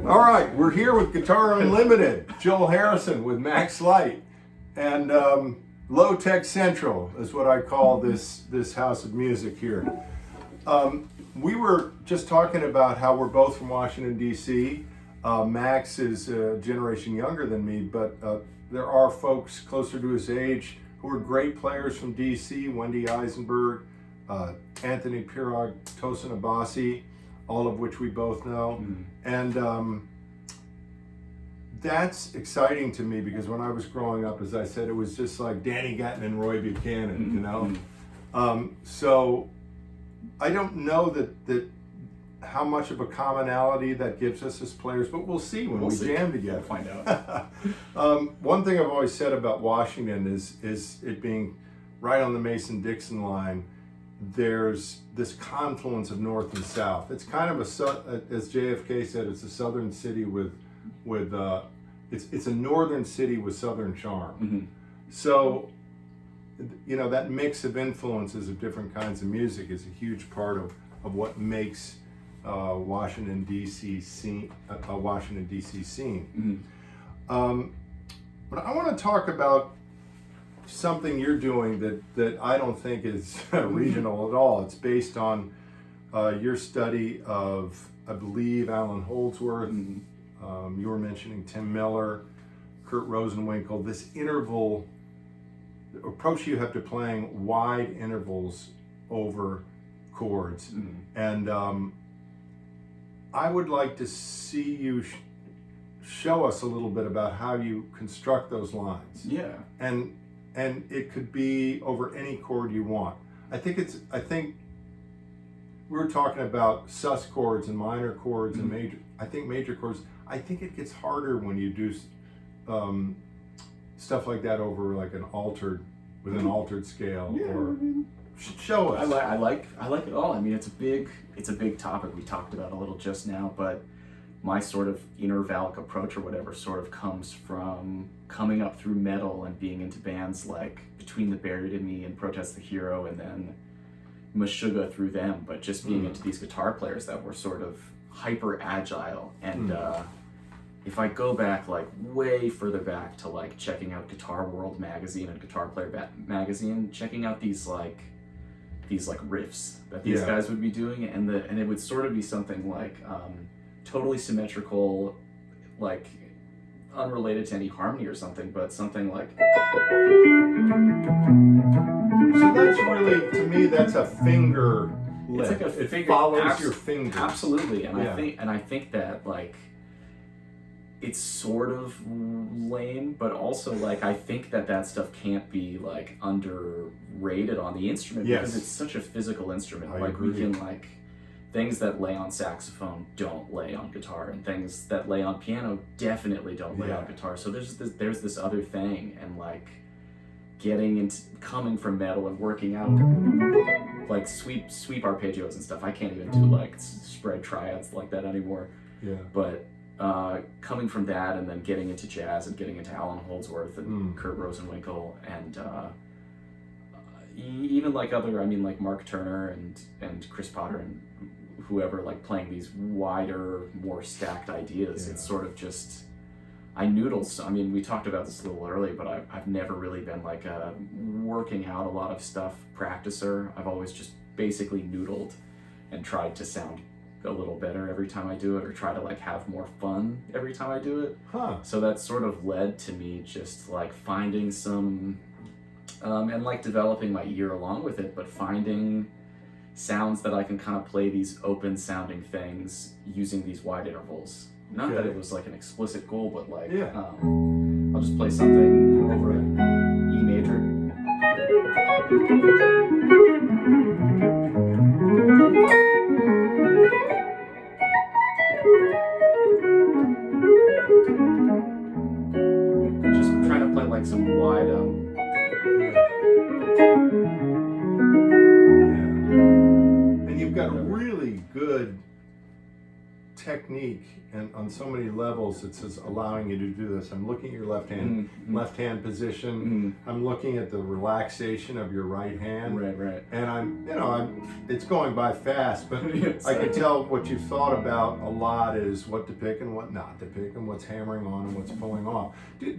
All right, we're here with Guitar Unlimited, Joel Harrison with Max Light, and Low Tech Central is what I call this house of music here. We were just talking about how we're both from Washington, D.C. Max is a generation younger than me, but there are folks closer to his age who are great players from D.C., Wendy Eisenberg, Anthony Pirog, Tosin Abasi, all of which we both know. And that's exciting to me because when I was growing up, as I said, it was just like Danny Gatton and Roy Buchanan, you know? So I don't know that how much of a commonality that gives us as players, but we'll see when we jam together. We'll find out. One thing I've always said about Washington is it being right on the Mason-Dixon line. There's this confluence of north and south. It's kind of as JFK said, it's a southern city with it's a northern city with southern charm. So, you know, that mix of influences of different kinds of music is a huge part of what makes Washington D.C. scene a Washington D.C. scene. But I want to talk about something you're doing that I don't think is regional at all. It's based on your study of, I believe, Alan Holdsworth. You were mentioning Tim Miller, Kurt Rosenwinkel. This interval approach you have to playing wide intervals over chords, and I would like to see you show us a little bit about how you construct those lines. Yeah. And it could be over any chord you want. I think we were talking about sus chords and minor chords and major. I think major chords. I think it gets harder when you do stuff like that over like an altered scale. Yeah. Or show us. I like it all. I mean, it's a big topic we talked about a little just now, but my sort of inner Valk approach or whatever sort of comes from coming up through metal and being into bands like Between the Buried and Me and Protest the Hero and then Meshuggah through them, but just being into these guitar players that were sort of hyper agile. And if I go back like way further back to like checking out Guitar World magazine and Guitar Player magazine, checking out these riffs that these guys would be doing, and it would sort of be something like totally symmetrical, like unrelated to any harmony or something, but something like. So that's really, to me, that's a finger lick. It's like a finger. It follows your fingers. Absolutely, and I think that like it's sort of lame, but also like I think that stuff can't be like underrated on the instrument because it's such a physical instrument. I like agree. we can like. Things that lay on saxophone don't lay on guitar, and things that lay on piano definitely don't lay on guitar. So there's this other thing, and like coming from metal and working out like sweep arpeggios and stuff. I can't even do like spread triads like that anymore. But coming from that and then getting into jazz and getting into Alan Holdsworth and Kurt Rosenwinkel and even like like Mark Turner and Chris Potter and whoever, like playing these wider, more stacked ideas. It's sort of just, I noodle. I mean, we talked about this a little early, but I've never really been like a working out a lot of stuff practicer. I've always just basically noodled and tried to sound a little better every time I do it, or try to like have more fun every time I do it. So that sort of led to me just like finding some and like developing my ear along with it, but finding sounds that I can kind of play these open sounding things using these wide intervals. Not that it was like an explicit goal, but like I'll just play something over an E major. Just trying to play like some wide And you've got really good technique, and on so many levels it's just allowing you to do this. I'm looking at your left hand position. I'm looking at the relaxation of your right hand. Right. And it's going by fast, but I can tell what you've thought about a lot is what to pick and what not to pick, and what's hammering on and what's pulling off.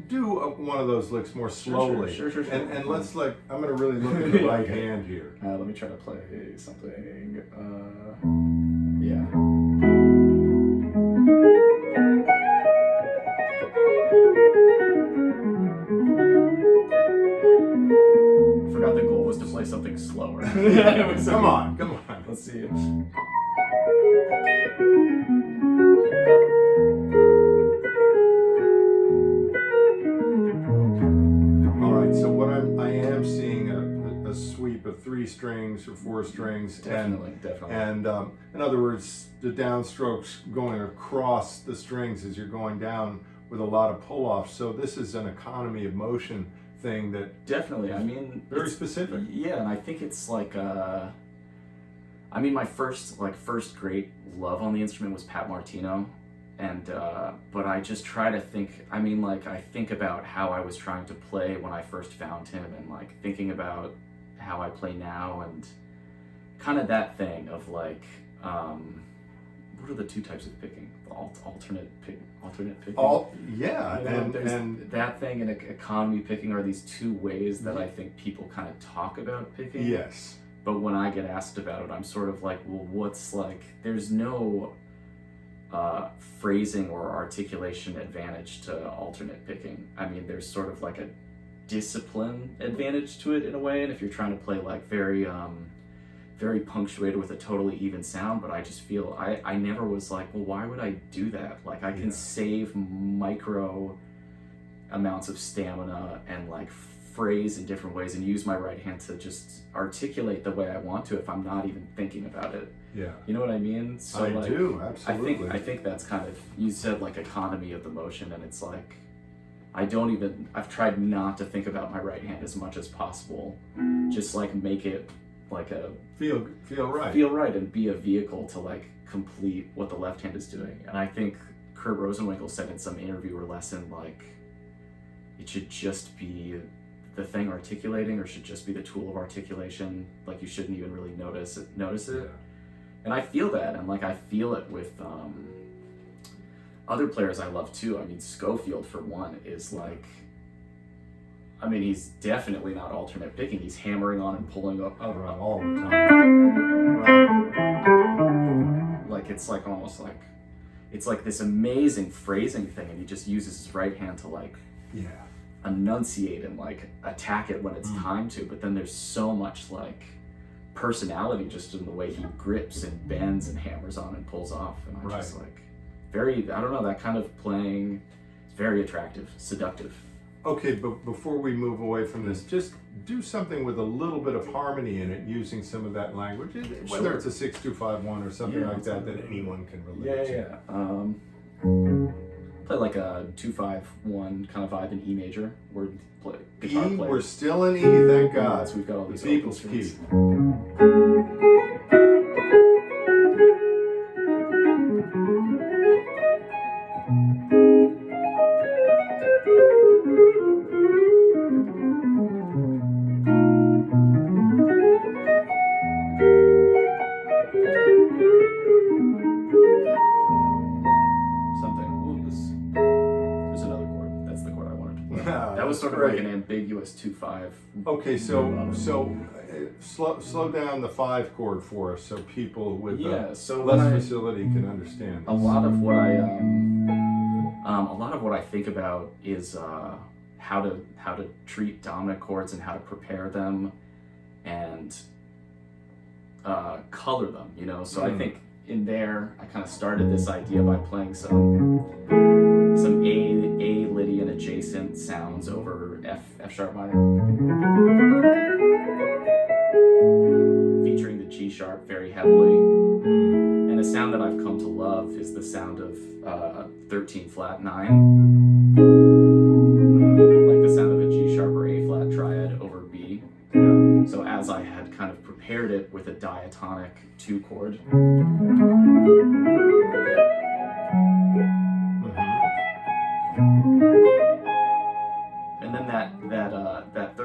Do one of those licks more slowly. Sure. And let's I'm going to really look at the right hand here. Let me try to play something. Yeah. Forgot the goal was to play something slower. Come on. Let's see it. All right, so what I am seeing a sweep of 3 strings or 4 strings. Definitely. And in other words, the downstrokes going across the strings as you're going down with a lot of pull-off. So this is an economy of motion thing that definitely. I mean, very specific. Yeah, and I think it's like I mean, my first great love on the instrument was Pat Martino, and but I just try to think. I mean, like I think about how I was trying to play when I first found him, and like thinking about how I play now, and kind of that thing of like, what are the 2 types of picking? Alternate picking. Yeah, and that thing and economy picking are these 2 ways that I think people kind of talk about picking. Yes. But when I get asked about it, I'm sort of like, well, what's like? There's no phrasing or articulation advantage to alternate picking. I mean, there's sort of like a discipline advantage to it in a way, and if you're trying to play like very punctuated with a totally even sound, but I just feel I never was like, well, why would I do that? Like I can save micro amounts of stamina and like phrase in different ways and use my right hand to just articulate the way I want to if I'm not even thinking about it. Yeah. You know what I mean? So I do, absolutely. I think that's kind of, you said like economy of the motion, and it's like I've tried not to think about my right hand as much as possible. Just like make it like a feel right and be a vehicle to like complete what the left hand is doing. And I think Kurt Rosenwinkel said in some interview or lesson, like it should just be the thing articulating, or should just be the tool of articulation. Like you shouldn't even really notice it. Yeah. And I feel that, and like I feel it with other players I love too. I mean, Schofield for one is like, I mean, he's definitely not alternate picking. He's hammering on and pulling up all the time. Like it's like almost like it's like this amazing phrasing thing, and he just uses his right hand to like enunciate and like attack it when it's time to. But then there's so much like personality just in the way he grips and bends and hammers on and pulls off, and I just like very, I don't know, that kind of playing is very attractive, seductive. Okay, but before we move away from this, just do something with a little bit of harmony in it, using some of that language, whether it's a 6-2-5-1 or something like that anyone can relate to. Play like a 2-5-1 kind of vibe in E major. We're guitar E, players. we're still in E, thank God. So we've got all these People's open key. strings. There's another chord. That's the chord I wanted to play. That was sort of like an ambiguous 2-5. Okay, so slow down the 5 chord for us, so people with less facility can understand. A lot of what I think about is how to treat dominant chords and how to prepare them and color them. You know, so I think in there I kind of started this idea by playing some A Lydian adjacent sounds over F sharp minor, featuring the G sharp very heavily. And a sound that I've come to love is the sound of 13 flat 9, like the sound of a G sharp or A flat triad over B. So as I had kind of prepared it with a diatonic 2 chord,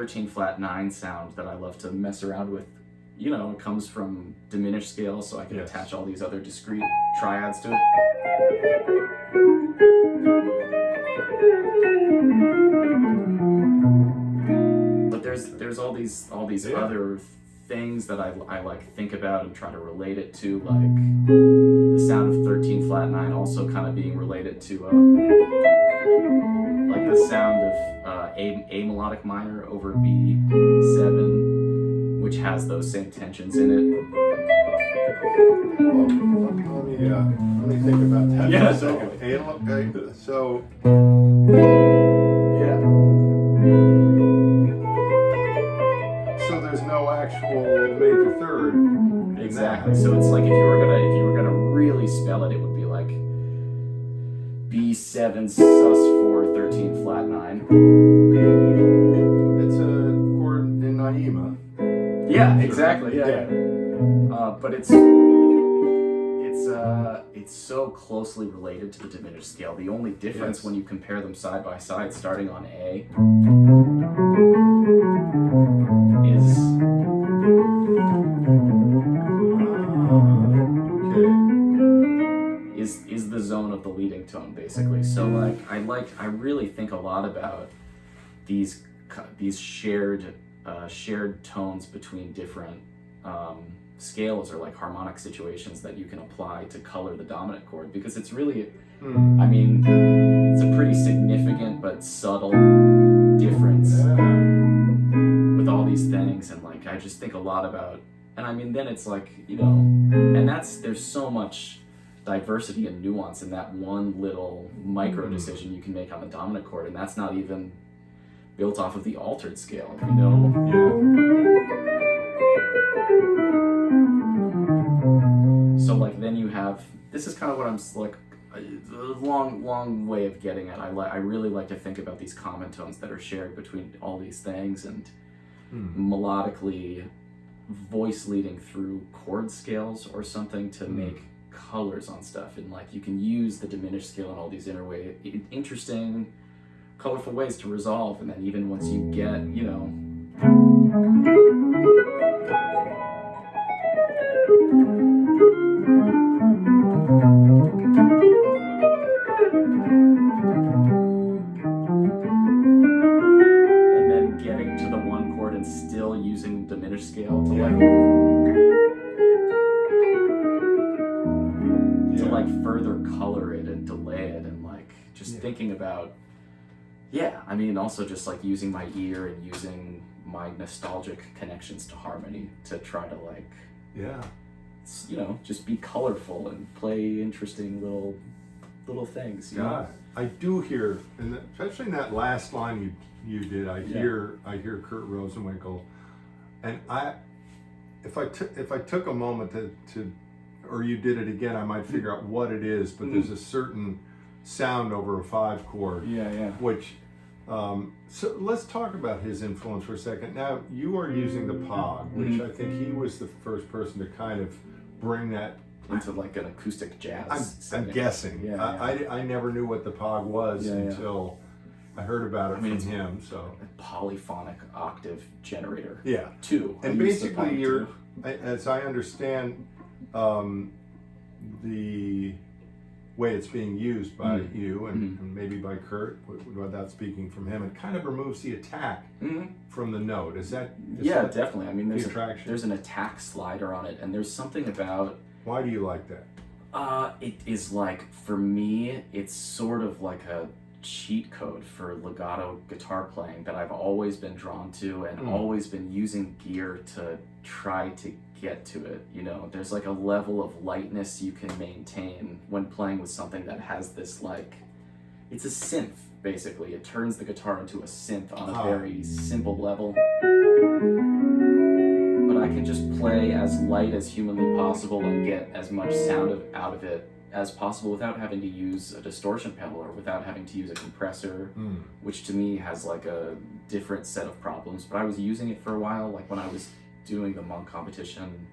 13 flat 9 sound that I love to mess around with. You know, it comes from diminished scale, so I can Yes. attach all these other discrete triads to it. But there's all these Yeah. other things that I like think about and try to relate it to, like the sound of 13 flat 9 also kind of being related to like the sound of A melodic minor over B7, which has those same tensions in it. Well, let me think about that Yeah, for a second. totally. Okay, so Yeah. there's no actual major third. in Exactly. that. So it's like if you were gonna really spell it, it would be like B7 sus4 13 flat 9. It's a chord in Naima. Yeah, exactly. Yeah. But it's so closely related to the diminished scale. The only difference Yes. when you compare them side by side, starting on A, is the zone of the leading tone, basically. So I really think a lot about these shared tones between different scales or like harmonic situations that you can apply to color the dominant chord, because it's really, I mean, it's a pretty significant but subtle difference with all these things. And like I just think a lot about, and I mean then it's like, you know, and there's so much diversity and nuance in that one little micro decision you can make on the dominant chord, and that's not even built off of the altered scale, you know? So like then you have, this is kind of what I'm like, a long way of getting at. I really like to think about these common tones that are shared between all these things, and melodically voice leading through chord scales or something to make colors on stuff. And like you can use the diminished scale in all these interesting, colorful ways to resolve. And then even once you get, you know, and then getting to the one chord and still using diminished scale to like further color it and delay it, and like just thinking about, I mean also just like using my ear and using my nostalgic connections to harmony to try to like you know, just be colorful and play interesting little things. You know? I do hear, and especially in that last line you did, I hear Kurt Rosenwinkel, and if I took a moment to or you did it again, I might figure out what it is, but there's a certain sound over a 5 chord, which so let's talk about his influence for a second. Now you are using the Pog, which I think he was the first person to kind of bring that into like an acoustic jazz. I'm guessing. I never knew what the Pog was until I heard about it from him. So a polyphonic octave generator. Two. And basically, as I understand, the way it's being used by you and maybe by Kurt, without speaking from him, it kind of removes the attack from the note. Is that definitely. I mean, there's an attack slider on it, and there's something about. Why do you like that? It is like, for me, it's sort of like a cheat code for legato guitar playing that I've always been drawn to and always been using gear to try to get to it. You know, there's like a level of lightness you can maintain when playing with something that has this, like, it's a synth basically. It turns the guitar into a synth on a very simple level. But I can just play as light as humanly possible and get as much sound out of it as possible without having to use a distortion pedal or without having to use a compressor, which to me has like a different set of problems. But I was using it for a while, like when I was doing the Monk competition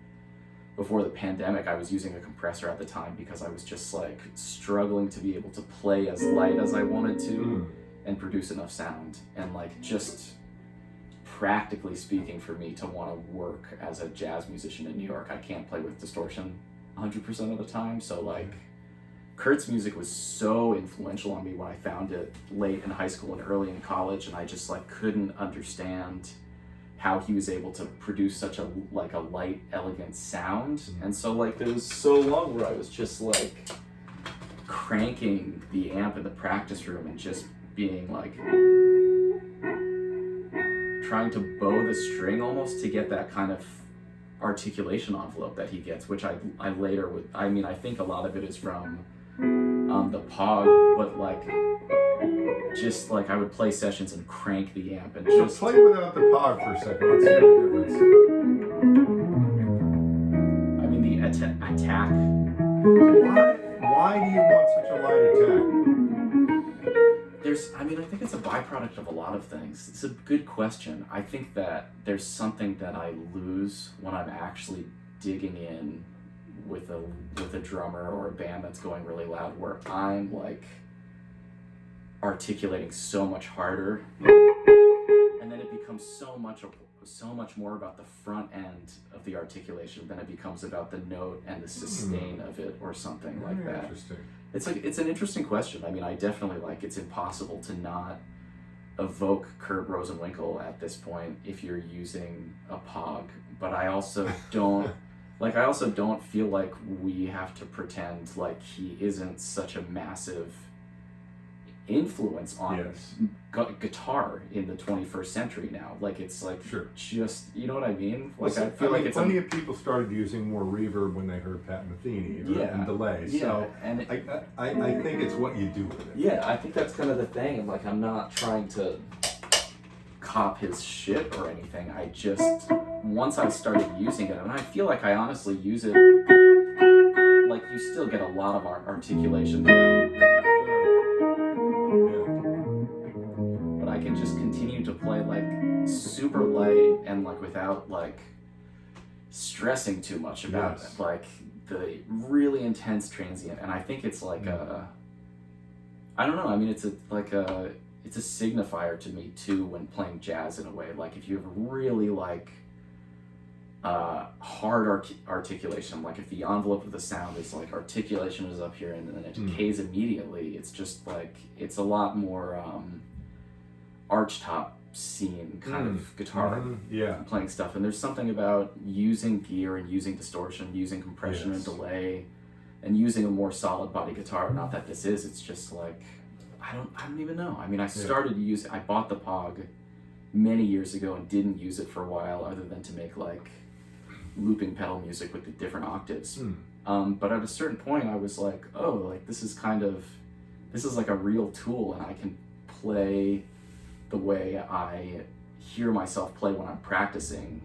before the pandemic, I was using a compressor at the time because I was just like struggling to be able to play as light as I wanted to and produce enough sound, and like just practically speaking, for me to want to work as a jazz musician in New York, I can't play with distortion 100% of the time. So like, Kurt's music was so influential on me when I found it late in high school and early in college, and I just like couldn't understand how he was able to produce such a light, elegant sound. And so like there was so long where I was just like cranking the amp in the practice room and just being like trying to bow the string almost to get that kind of articulation envelope that he gets, which I later would, I mean, I think a lot of it is from the Pog, but like just like I would play sessions and crank the amp and So just play without the Pog for a second. Let's hear the difference. I mean the attack. Why do you want such a light attack? I mean, I think it's a byproduct of a lot of things. It's a good question. I think that there's something that I lose when I'm actually digging in with a drummer or a band that's going really loud, where I'm like articulating so much harder, and then it becomes so much more about the front end of the articulation than it becomes about the note and the sustain of it or something like that. Interesting. It's an interesting question. I mean, I definitely like, it's impossible to not evoke Kurt Rosenwinkel at this point if you're using a Pog, but I also don't feel like we have to pretend like he isn't such a massive influence on guitar in the 21st century now. Like it's like just, you know what I mean? Like well, I feel like it's plenty of people started using more reverb when they heard Pat Metheny and delay. Yeah, so and I think it's what you do with it. Yeah, I think that's kind of the thing. And like, I'm not trying to cop his shit or anything. I just, once I started using it, and I feel like I honestly use it, like you still get a lot of articulation. But I can just continue to play like super light and like without like stressing too much about it. Like the really intense transient. And I think it's like I don't know, I mean it's a signifier to me too when playing jazz in a way. Like if you have really like hard articulation, like if the envelope of the sound is like articulation is up here and then it decays immediately, it's just like, it's a lot more archtop scene kind of guitar playing stuff. And there's something about using gear and using distortion, using compression and delay, and using a more solid body guitar. Not that this is, it's just like, I don't even know. I mean, I bought the Pog many years ago and didn't use it for a while other than to make like looping pedal music with the different octaves. But at a certain point I was like, oh, like this is like a real tool, and I can play the way I hear myself play when I'm practicing,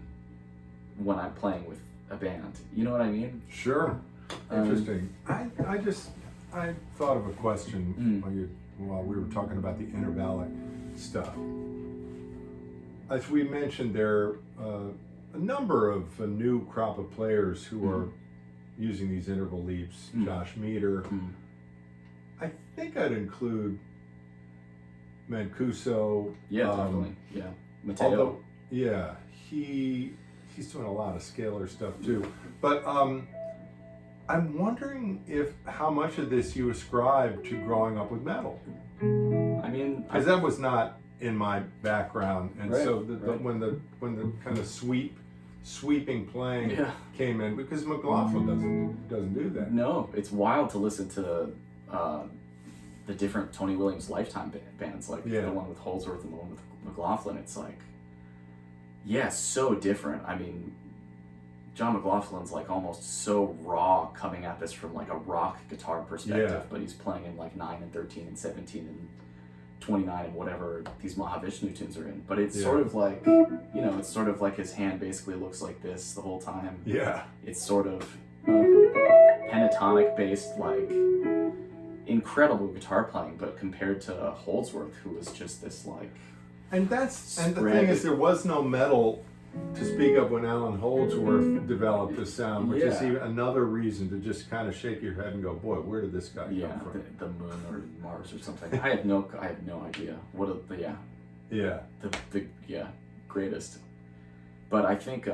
when I'm playing with a band. You know what I mean? Sure. Interesting. I thought of a question while we were talking about the intervallic stuff. As we mentioned, there are a number of new crop of players who are using these interval leaps. Josh Meter. I think I'd include Mancuso. Yeah, definitely. Yeah. Mateo. He's doing a lot of scalar stuff too. But I'm wondering how much of this you ascribe to growing up with metal. I mean, because that was not in my background, and so when the kind of sweeping playing came in, because McLaughlin doesn't do that. No, it's wild to listen to the different Tony Williams Lifetime bands, like the one with Holdsworth and the one with McLaughlin. It's like, so different. I mean, John McLaughlin's like almost so raw coming at this from like a rock guitar perspective, but he's playing in like 9 and 13 and 17 and 29 and whatever these Mahavishnu tunes are in. But it's sort of like, it's sort of like his hand basically looks like this the whole time. Yeah. It's sort of pentatonic based, like incredible guitar playing, but compared to Holdsworth, who was just this like, and the thing is, there was no metal to speak of when Alan Holdsworth developed this sound, which is even another reason to just kind of shake your head and go, boy, where did this guy come from? The moon or Mars or something. I have no idea. greatest. But I think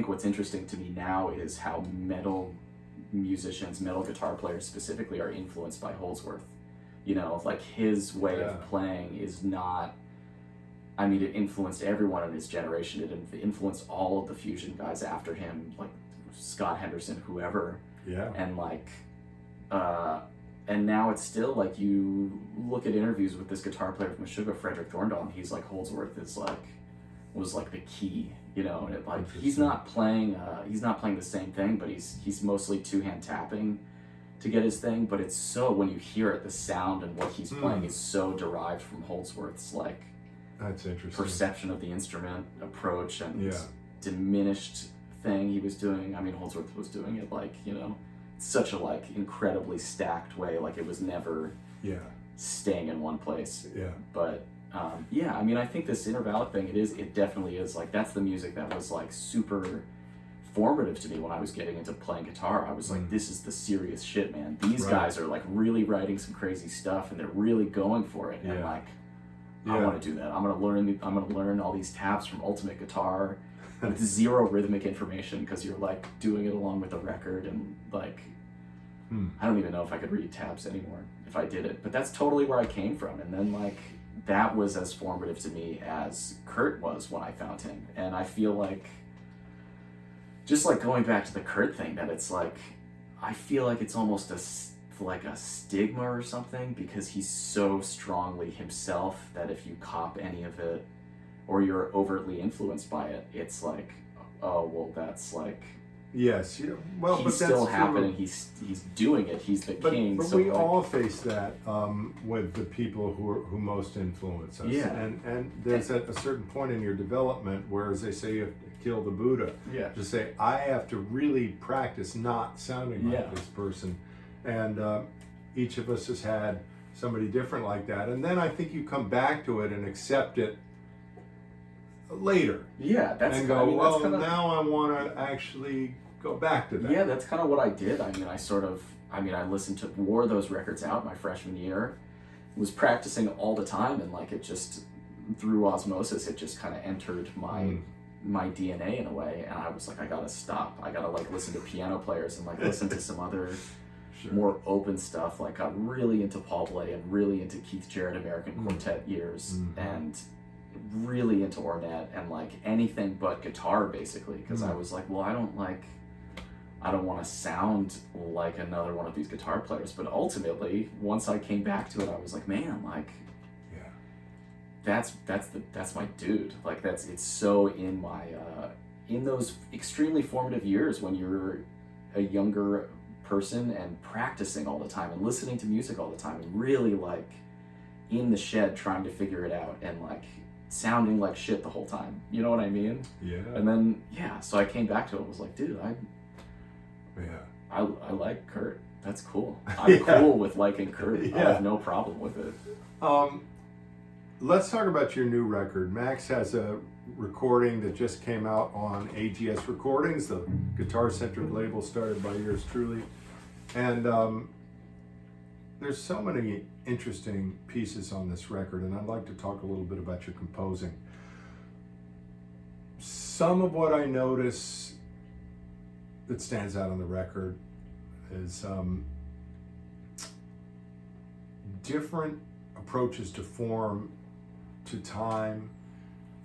what's interesting to me now is how metal musicians, metal guitar players specifically, are influenced by Holdsworth. You know, like his way of playing is not. I mean, it influenced everyone in his generation. It influenced all of the fusion guys after him, like Scott Henderson, whoever. Yeah. And like, and now it's still like, you look at interviews with this guitar player from Meshuggah, Frederick Thorndal, and he's like, Holdsworth was like the key, you know. And it, like, he's not playing the same thing, but he's mostly two-hand tapping to get his thing. But it's so, when you hear it, the sound and what he's playing is so derived from Holdsworth's like. That's interesting. Perception of the instrument, approach, and diminished thing he was doing. I mean, Holdsworth was doing it like, you know, such a like incredibly stacked way. Like it was never staying in one place. Yeah. But I mean, I think this Intervallic thing, it definitely is like, that's the music that was like super formative to me when I was getting into playing guitar. I was like, this is the serious shit, man. These guys are like really writing some crazy stuff, and they're really going for it. And like, I want to do that. I'm gonna learn all these tabs from Ultimate Guitar with zero rhythmic information, because you're like doing it along with the record, and like I don't even know if I could read tabs anymore if I did it. But that's totally where I came from. And then like that was as formative to me as Kurt was when I found him. And I feel like, just like going back to the Kurt thing, that it's like, I feel like it's almost like a stigma or something, because he's so strongly himself that if you cop any of it or you're overtly influenced by it, it's like, oh well, that's like, yes, well, he's but still that's happening. He's doing it. He's the king. But so we like, all face that with the people who most influence us. Yeah. And there's at a certain point in your development where, as they say, you have to kill the Buddha. Yeah. To say, I have to really practice not sounding like this person. And each of us has had somebody different like that. And then I think you come back to it and accept it later. Yeah, that's and go, I mean, well, that's kinda, now I want to actually go back to that. Yeah, that's kind of what I did. I mean, I listened to, wore those records out my freshman year, was practicing all the time, and like it just, through osmosis, it just kind of entered my DNA in a way. And I was like, I gotta stop. I gotta like listen to piano players and like listen to some other more open stuff. Like got really into Paul Bley and really into Keith Jarrett American Quartet years, and really into Ornette and like anything but guitar, basically, because I was like, well, I don't want to sound like another one of these guitar players. But ultimately, once I came back to it, I was like, man, like, that's my dude. Like it's so in my in those extremely formative years when you're a younger person and practicing all the time and listening to music all the time and really like in the shed trying to figure it out and like sounding like shit the whole time. You know what I mean? Yeah. And then so I came back to it and was like, dude, I like Kurt. That's cool. I'm cool with liking Kurt. I have no problem with it. Let's talk about your new record. Max has a recording that just came out on AGS Recordings, the guitar-centric label started by yours truly. And there's so many interesting pieces on this record, and I'd like to talk a little bit about your composing. Some of what I notice that stands out on the record is different approaches to form, to time.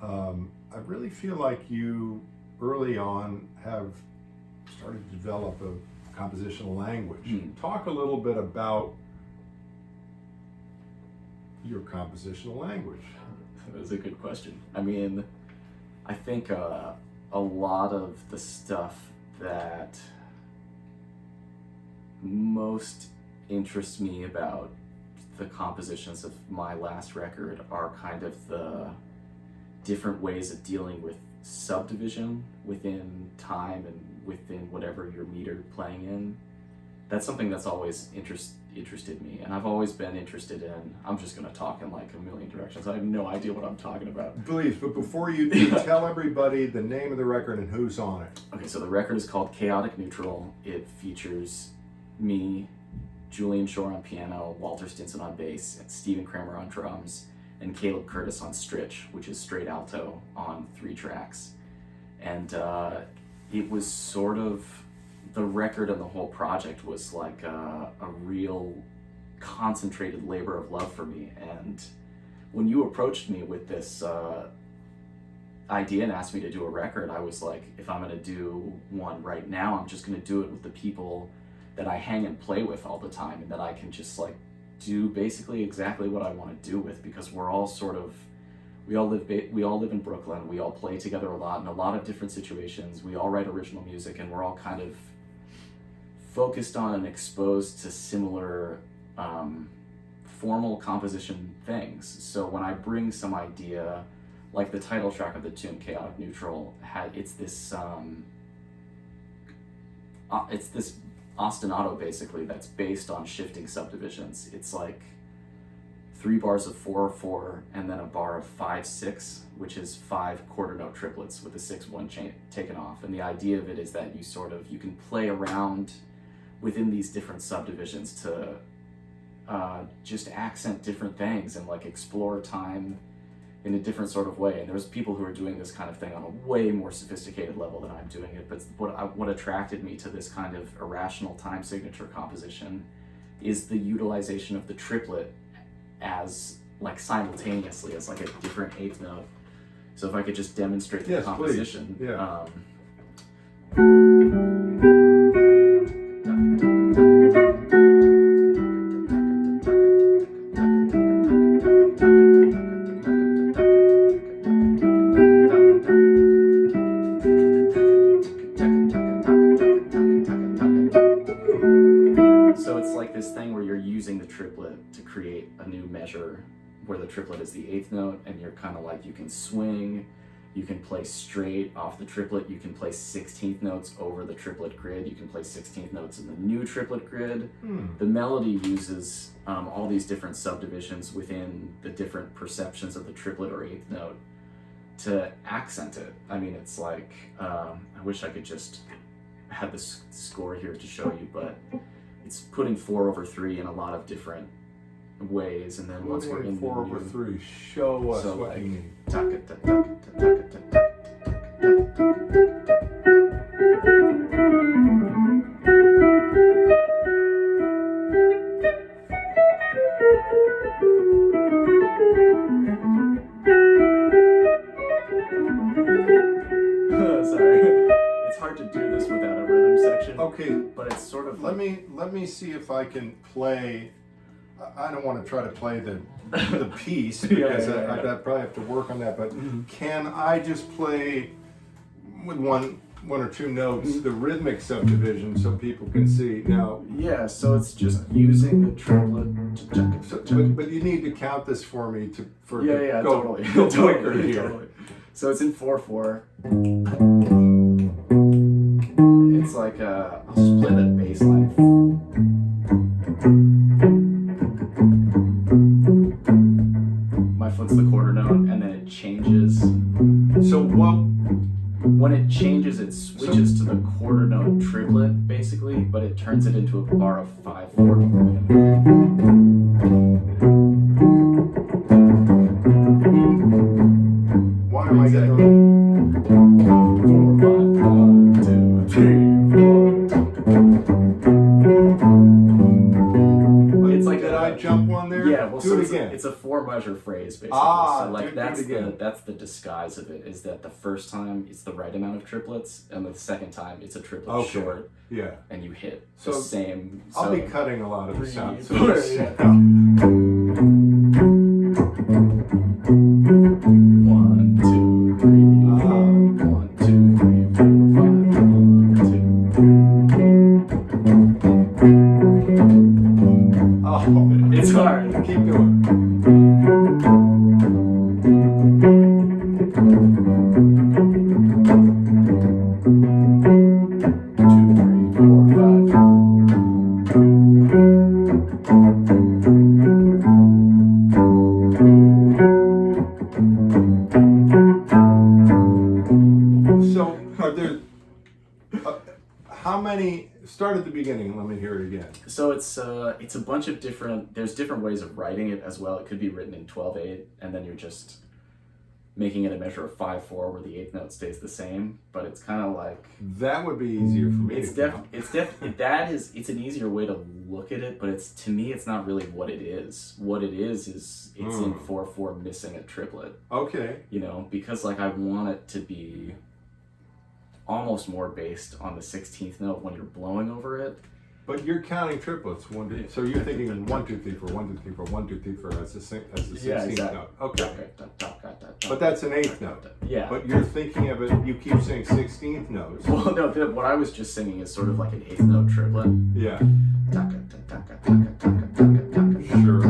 I really feel like you early on have started to develop a compositional language. Talk a little bit about your compositional language. That's a good question. I mean, I think a lot of the stuff that most interests me about the compositions of my last record are kind of the different ways of dealing with subdivision within time and within whatever you're metered playing in. That's something that's always interested me, and I've always been interested in, I'm just going to talk in like a million directions. I have no idea what I'm talking about. Please, but before you do, tell everybody the name of the record and who's on it. Okay, so the record is called Chaotic Neutral. It features me, Julian Shore on piano, Walter Stinson on bass, and Stephen Kramer on drums. and Caleb Curtis on Stritch, which is straight alto on 3 tracks. And it was sort of, the record and the whole project was like a real concentrated labor of love for me. And when you approached me with this idea and asked me to do a record, I was like, if I'm gonna do one right now, I'm just gonna do it with the people that I hang and play with all the time, and that I can just like do basically exactly what I want to do with, because we're all sort of, we all live in Brooklyn, we all play together a lot in a lot of different situations, we all write original music, and we're all kind of focused on and exposed to similar formal composition things. So when I bring some idea, like the title track of the tune Chaotic Neutral, it's this ostinato basically that's based on shifting subdivisions. It's like 3 bars of 4/4 and then a bar of 5/6, which is 5 quarter note triplets with a 6/1 chain taken off. And the idea of it is that you can play around within these different subdivisions to just accent different things and like explore time in a different sort of way. And there's people who are doing this kind of thing on a way more sophisticated level than I'm doing it. But what attracted me to this kind of irrational time signature composition is the utilization of the triplet as like simultaneously as like a different 8th note. So if I could just demonstrate the composition. Please. Yeah. So it's like this thing where you're using the triplet to create a new measure where the triplet is the 8th note, and you're kind of like, you can swing, you can play straight off the triplet, you can play 16th notes over the triplet grid, you can play 16th notes in the new triplet grid. The melody uses all these different subdivisions within the different perceptions of the triplet or 8th note to accent it. I mean, it's like, I wish I could just have this score here to show you, but it's putting 4/3 in a lot of different ways, and then once we're in 4/3, show us so what like, you mean. Sorry, it's hard to do this without a rhythm section. Okay, but it's sort of let me see if I can play. I don't want to try to play the piece because I probably have to work on that. But can I just play with one or two notes the rhythmic subdivision so people can see now? Yeah, so it's just using the triplet. But you need to count this for me to go totally. go quicker here. Totally. So it's in 4/4. It's like I'll just play that bass line. My foot's the quarter note, and then it changes. So when it changes, it switches to the quarter note triplet, basically, but it turns it into a bar of 5/4. Why am I getting 4, 5, 1, 2, 3, 4. It's like did I jump one there? Yeah, well, do so it again. It's a 4-measure phrase, basically. So like that's the disguise of it, is that the first time it's the right amount of triplets, and the second time it's a triplet short. Yeah. And you hit So the same. I'll be cutting a lot of the sound. So 3, 4, yeah. 1, 2, 3, 4. 1, 2, 3, 4, 5, 1, 2. Oh, It's hard. Keep going. So, are there how many Start at the beginning and let me hear it again. So it's a bunch of there's different ways of writing it as well. It could be written in 12/8, and then you're just making it a measure of 5/4 where the eighth note stays the same. But it's kind of like that would be easier for me. It's an easier way to look at it, but to me it's not really what it is. What it is it's in 4/4 missing a triplet. Okay. You know, because like I want it to be almost more based on the 16th note when you're blowing over it. But you're counting triplets. 1, 2, so you're thinking 1, 2, 3, 4, 1, 2, 3, 4, 1, 2, 3, 4 as the 16th note. Okay. But that's an eighth note. Yeah. But you're thinking of it. You keep saying 16th notes. Well, no. What I was just singing is sort of like an eighth note triplet. Yeah. Sure.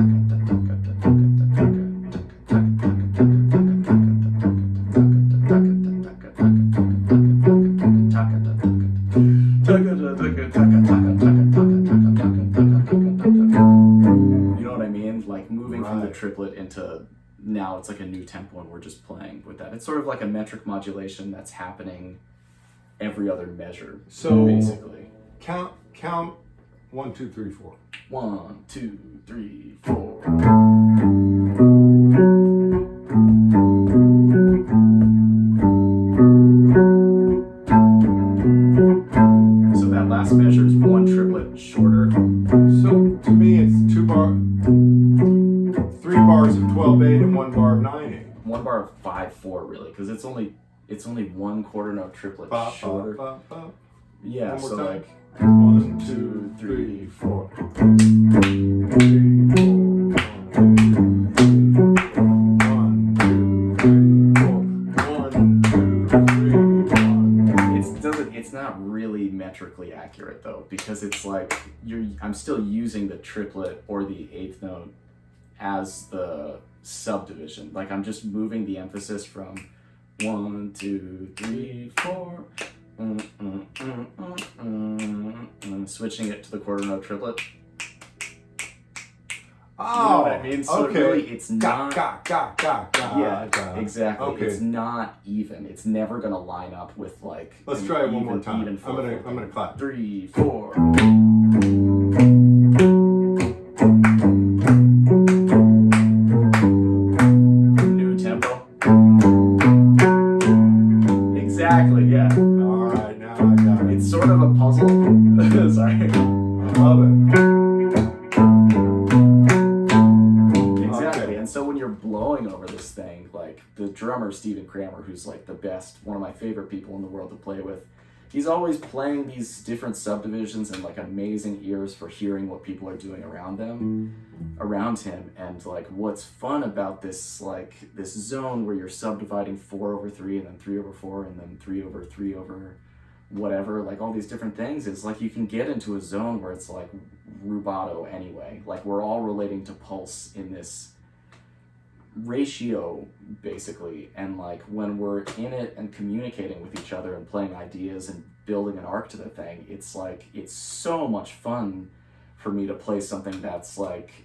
You know what I mean? Like moving from the triplet into now it's like a new tempo and we're just playing with that. It's sort of like a metric modulation that's happening every other measure. So basically, count 1, 2, 3, 4. 1, 2, 3, 4. So that last measure is one triplet shorter. So to me, it's 3 bars of 12/8 and 1 bar of 9/8. 1 bar of 5/4 really, because it's only 1 quarter note triplet shorter. Yeah, One more so time. like 1, 2, 3, 4. 1, 2, 3, 4. It's not really metrically accurate though, because it's like I'm still using the triplet or the eighth note as the subdivision. Like I'm just moving the emphasis from 1, 2, 3, 4, switching it to the quarter note triplet. Oh, you know what I mean? So okay. really, it's not. Yeah, exactly. Okay. It's not even. It's never gonna line up with like. Let's try it one more time. Even I'm gonna clap. 3, 4. New tempo. Exactly. Yeah. All right, now I got it. It's sort of a puzzle. Sorry. I love it. Exactly. And so when you're blowing over this thing, like the drummer Stephen Kramer, who's like the best, one of my favorite people in the world to play with, he's always playing these different subdivisions and like amazing ears for hearing what people are doing around him. And like what's fun about this, like this zone where you're subdividing 4/3 and then 3/4 and then 3/3 whatever, like all these different things, is like you can get into a zone where it's like rubato anyway. Like we're all relating to pulse in this ratio basically, and like when we're in it and communicating with each other and playing ideas and building an arc to the thing, it's like it's so much fun for me to play something that's like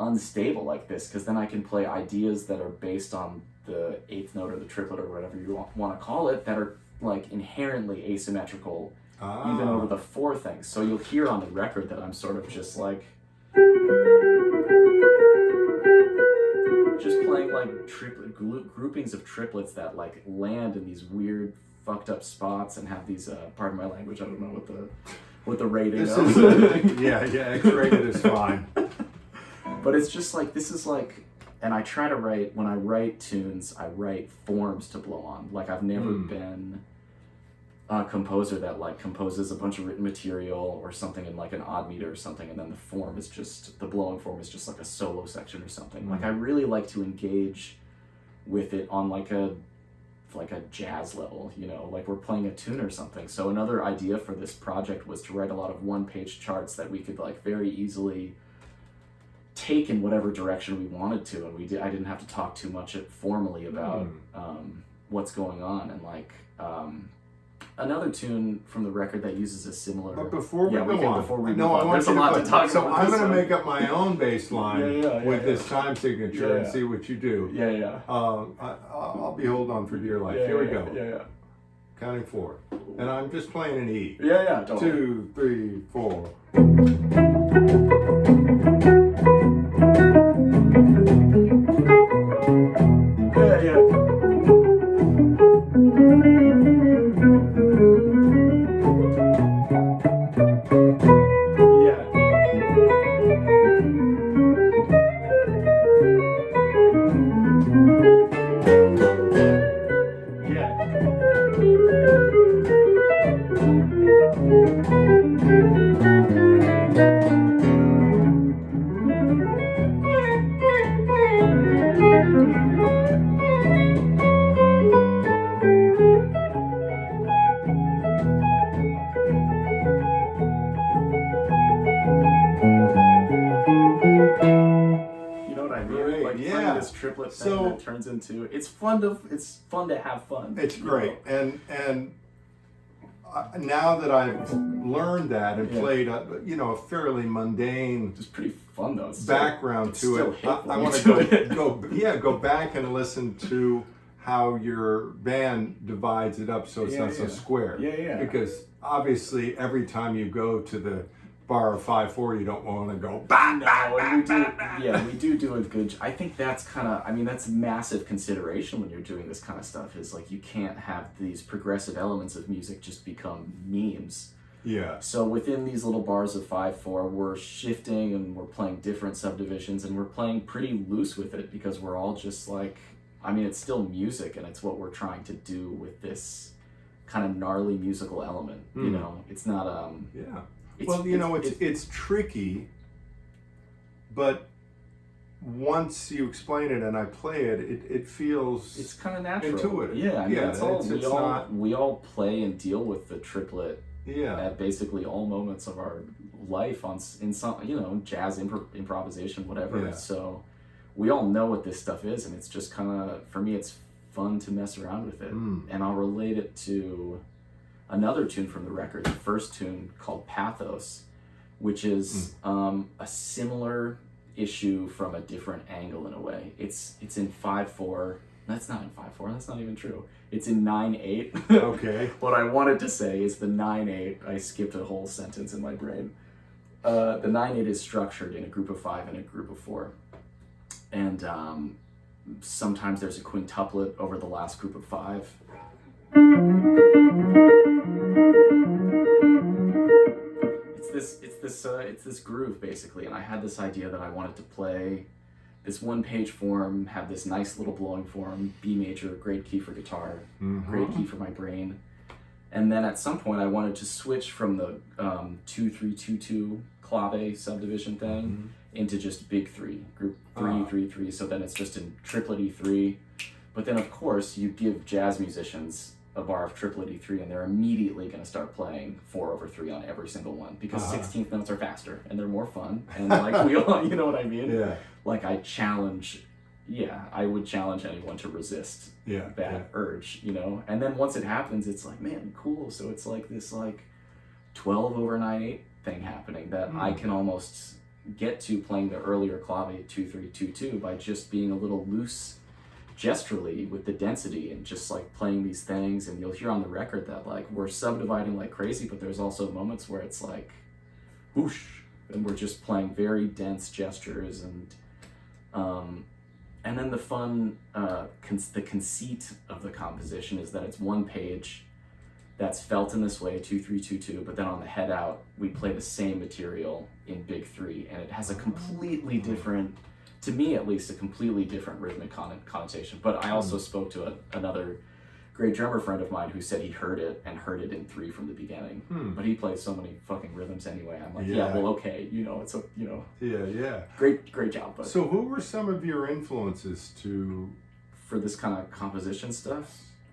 unstable like this, because then I can play ideas that are based on the eighth note or the triplet or whatever you want to call it, that are like inherently asymmetrical even over the 4 things. So you'll hear on the record that I'm sort of just like playing like groupings of triplets that like land in these weird fucked up spots and have these pardon my language, I don't know what the rating This of. is yeah, X-rated is fine. But it's just like, this is like, and I try to write, when I write tunes, I write forms to blow on. Like I've never been a composer that like composes a bunch of written material or something in like an odd meter or something, and then the blowing form is just like a solo section or something. Like I really like to engage with it on like a jazz level, you know, like we're playing a tune or something. So another idea for this project was to write a lot of one-page charts that we could like very easily take in whatever direction we wanted to, and I didn't have to talk too much formally about what's going on. And like another tune from the record that uses a similar. But before we go on, I want there's you a lot to to talk so about. I'm going to make up my own bass line with this Yeah. time signature and see what you do. Yeah. I'll be holding on for dear life. Here we go. Yeah. counting 4. And I'm just playing an E. Yeah, totally. 2, 3, 4. Yeah. Playing this triplet thing that turns into it's fun to have fun. It's great, and now that I've learned that and played a fairly mundane, it's pretty fun though. It's background still, to it. I want to go back and listen to how your band divides it up so it's not so square. Yeah. Because obviously every time you go to the bar of 5/4, you don't want to go bah, bah, and bah, we do a good. I think that's that's massive consideration when you're doing this kind of stuff. Is like you can't have these progressive elements of music just become memes. Yeah. So within these little bars of 5/4, we're shifting and we're playing different subdivisions and we're playing pretty loose with it because we're all just like, it's still music and it's what we're trying to do with this kind of gnarly musical element. You know, it's not it's tricky, but once you explain it and I play it, it feels it's kind of natural, intuitive. Yeah, we all play and deal with the triplet. Yeah. At basically all moments of our life in some jazz improvisation, whatever. Yeah. So we all know what this stuff is, and it's just kind of, for me, it's fun to mess around with it. And I'll relate it to another tune from the record, the first tune called Pathos, which is a similar issue from a different angle in a way. It's in 5/4. That's not in 5/4. That's not even true. It's in 9/8. Okay. What I wanted to say is the 9/8. I skipped a whole sentence in my brain. The 9/8 is structured in a group of 5 and a group of 4, and sometimes there's a quintuplet over the last group of 5. It's this groove basically, and I had this idea that I wanted to play this 1-page form, have this nice little blowing form, B major, great key for guitar, great key for my brain, and then at some point I wanted to switch from the 2-3-2-2 clave subdivision thing into just big 3, group 3-3-3. So then it's just in triplet E3, but then of course you give jazz musicians a bar of triplet E3 and they're immediately going to start playing 4/3 on every single one because 16th notes are faster and they're more fun, and like we all, you know what I mean? Yeah. Like I would challenge anyone to resist that urge, and then once it happens, it's like, man, cool. So it's like this 12/9/8 thing happening that I can almost get to playing the earlier clave 2-3-2-2 by just being a little loose gesturally with the density and just like playing these things. And you'll hear on the record that like we're subdividing like crazy, but there's also moments where it's like whoosh, and we're just playing very dense gestures. And then the fun the conceit of the composition is that it's 1 page that's felt in this way, 2-3-2-2, but then on the head out we play the same material in big 3, and it has a completely different, to me at least, a completely different rhythmic connotation. But I also spoke to another great drummer friend of mine who said he heard it in 3 from the beginning. But he plays so many fucking rhythms anyway. I'm like, okay, it's a, great job. But so who were some of your influences for this kind of composition stuff?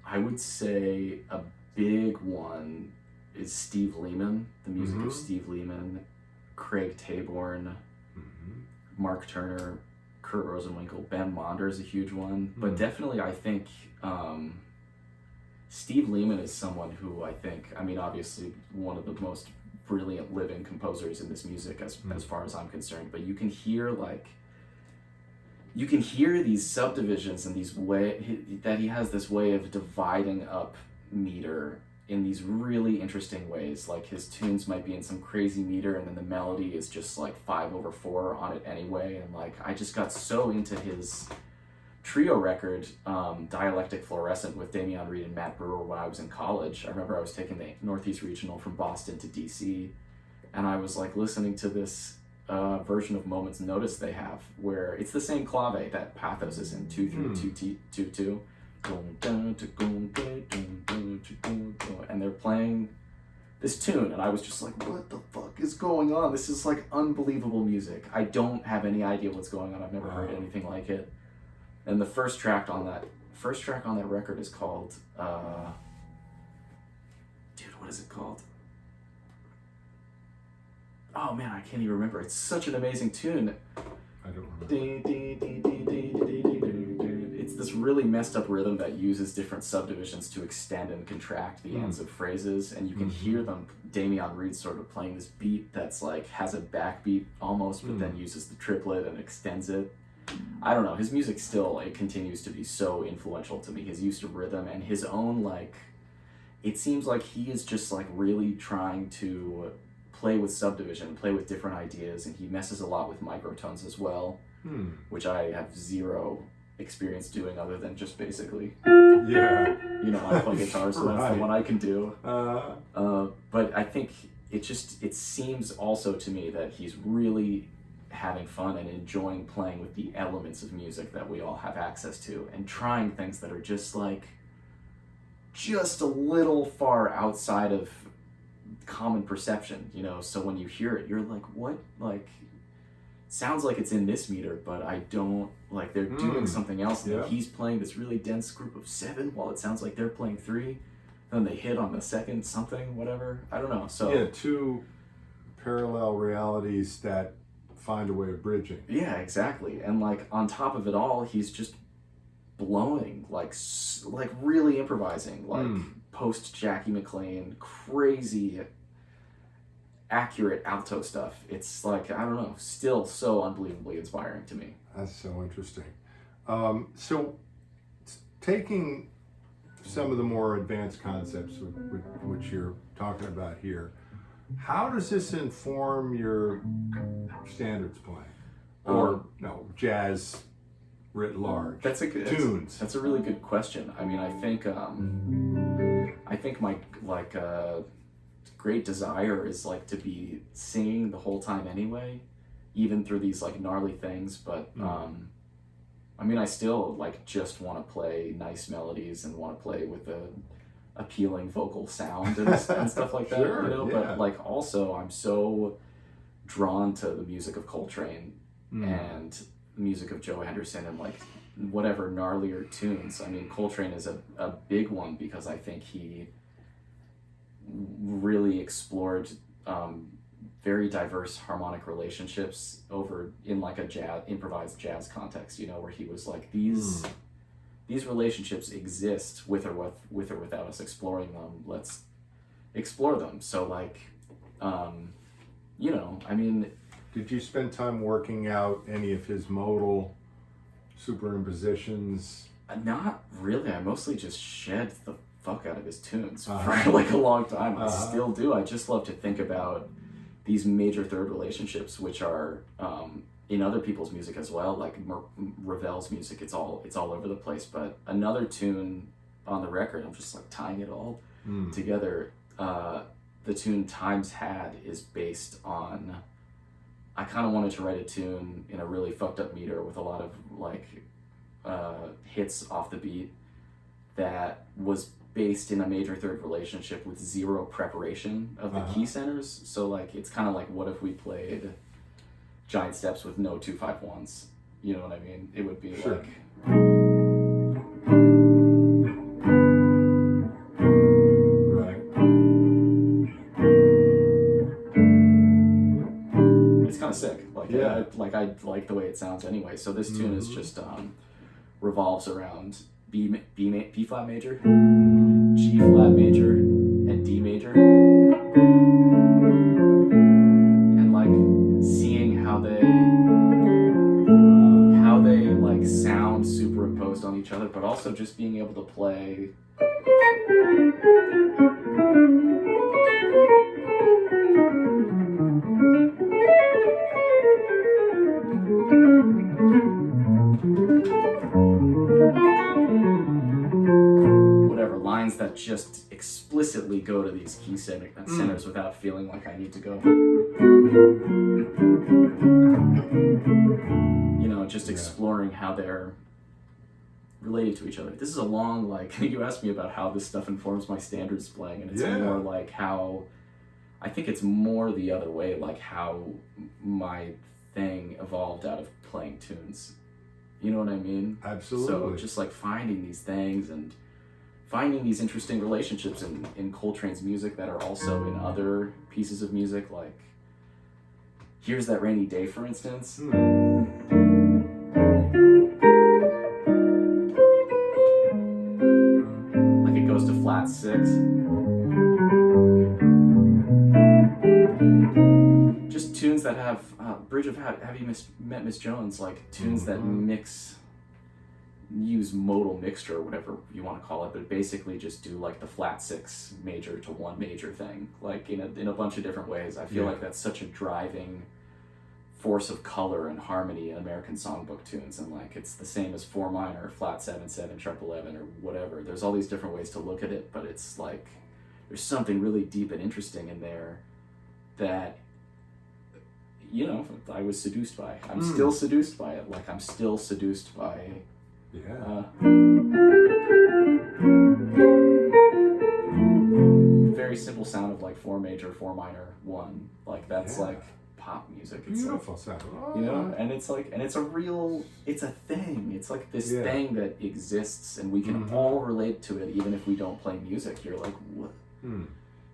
I would say a big one is Steve Lehman, the music of Steve Lehman, Craig Taborn, Mark Turner, Kurt Rosenwinkel, Ben Monder is a huge one, but definitely I think Steve Lehman is someone who I think, obviously one of the most brilliant living composers in this music as far as I'm concerned, but you can hear these subdivisions and that he has this way of dividing up meter in these really interesting ways. Like his tunes might be in some crazy meter, and then the melody is just like 5/4 on it anyway. And like I just got so into his trio record, Dialectic Fluorescent, with Damian Reed and Matt Brewer when I was in college. I remember I was taking the Northeast Regional from Boston to DC, and I was like listening to this version of Moment's Notice they have, where it's the same clave that Pathos is in, 2-3-2-2-2, and they're playing this tune, and I was just like, what the fuck is going on? This is like unbelievable music. I don't have any idea what's going on. I've never heard anything like it. And the first track on that record is called, what is it called? Oh man, I can't even remember. It's such an amazing tune. I don't remember. It's this really messed up rhythm that uses different subdivisions to extend and contract the ends of phrases, and you can hear them. Damian Reed sort of playing this beat that's like has a backbeat almost, but then uses the triplet and extends it. I don't know. His music still, it continues to be so influential to me. His use of rhythm and his own, like, it seems like he is just like really trying to play with subdivision, play with different ideas, and he messes a lot with microtones as well, which I have zero experience doing other than just basically, I play guitar, so that's the one I can do. But I think it seems also to me that he's really having fun and enjoying playing with the elements of music that we all have access to, and trying things that are just a little far outside of common perception, so when you hear it, you're like, what? Like, sounds like it's in this meter, but I don't, like, they're doing something else. And he's playing this really dense group of 7 while it sounds like they're playing 3. Then they hit on the second something, whatever. I don't know. So 2 parallel realities that find a way of bridging. Yeah, exactly. And like on top of it all, he's just blowing, like really improvising, like post Jackie McLean, crazy accurate alto stuff. It's like, I don't know, still so unbelievably inspiring to me. That's so interesting. So taking some of the more advanced concepts which you're talking about here, how does this inform your standards playing, or jazz writ large? That's a good tunes. That's a really good question. I mean, I think my great desire is like to be singing the whole time anyway, even through these like gnarly things. But I mean, I still like just want to play nice melodies and want to play with a appealing vocal sound and stuff like that. Sure, But like also I'm so drawn to the music of Coltrane and the music of Joe Henderson and like whatever gnarlier tunes. I mean, Coltrane is a big one because I think he really explored very diverse harmonic relationships over in like a improvised jazz context, where he was like, these relationships exist with or without us exploring them. Let's explore them. So like, I mean, did you spend time working out any of his modal superimpositions? Not really. I mostly just shed the fuck out of his tunes for like a long time. I still do. I just love to think about these major third relationships, which are in other people's music as well, like Ravel's music. It's all over the place. But another tune on the record, I'm just like tying it all together. The tune Times Had is based on, I kind of wanted to write a tune in a really fucked up meter with a lot of like hits off the beat that was based in a major third relationship with zero preparation of the key centers. So like, it's kind of like, what if we played Giant Steps with no 2-5-1s? You know what I mean? It would be like... Right. It's kind of sick. Like, I like the way it sounds anyway. So this tune is just revolves around B flat major, G flat major, and D major, and like seeing how they like sound superimposed on each other, but also just being able to play Whatever, lines that just explicitly go to these key centers without feeling like I need to go. You know, just exploring how they're related to each other. This is a long, like, you asked me about how this stuff informs my standards playing, and it's more like how, I think it's more the other way, like how my thing evolved out of playing tunes. You know what I mean? Absolutely. So just like finding these things and finding these interesting relationships in Coltrane's music that are also in other pieces of music, like Here's That Rainy Day, for instance. Like it goes to flat 6. Just tunes that have Bridge of Have You Met Miss Jones, like tunes that use modal mixture or whatever you want to call it, but basically just do like the flat 6 major to 1 major thing, like in a bunch of different ways. I feel like that's such a driving force of color and harmony in American songbook tunes, and like it's the same as 4 minor, flat 7/7, sharp 11, or whatever. There's all these different ways to look at it, but it's like there's something really deep and interesting in there that, you know, I was seduced by. I'm still seduced by it. Like I'm still seduced by the very simple sound of like 4 major, 4 minor, 1. Like that's like pop music. It's beautiful like, sound. You know, and it's like, and it's a real, it's a thing. It's like this thing that exists, and we can all relate to it, even if we don't play music. You're like, what?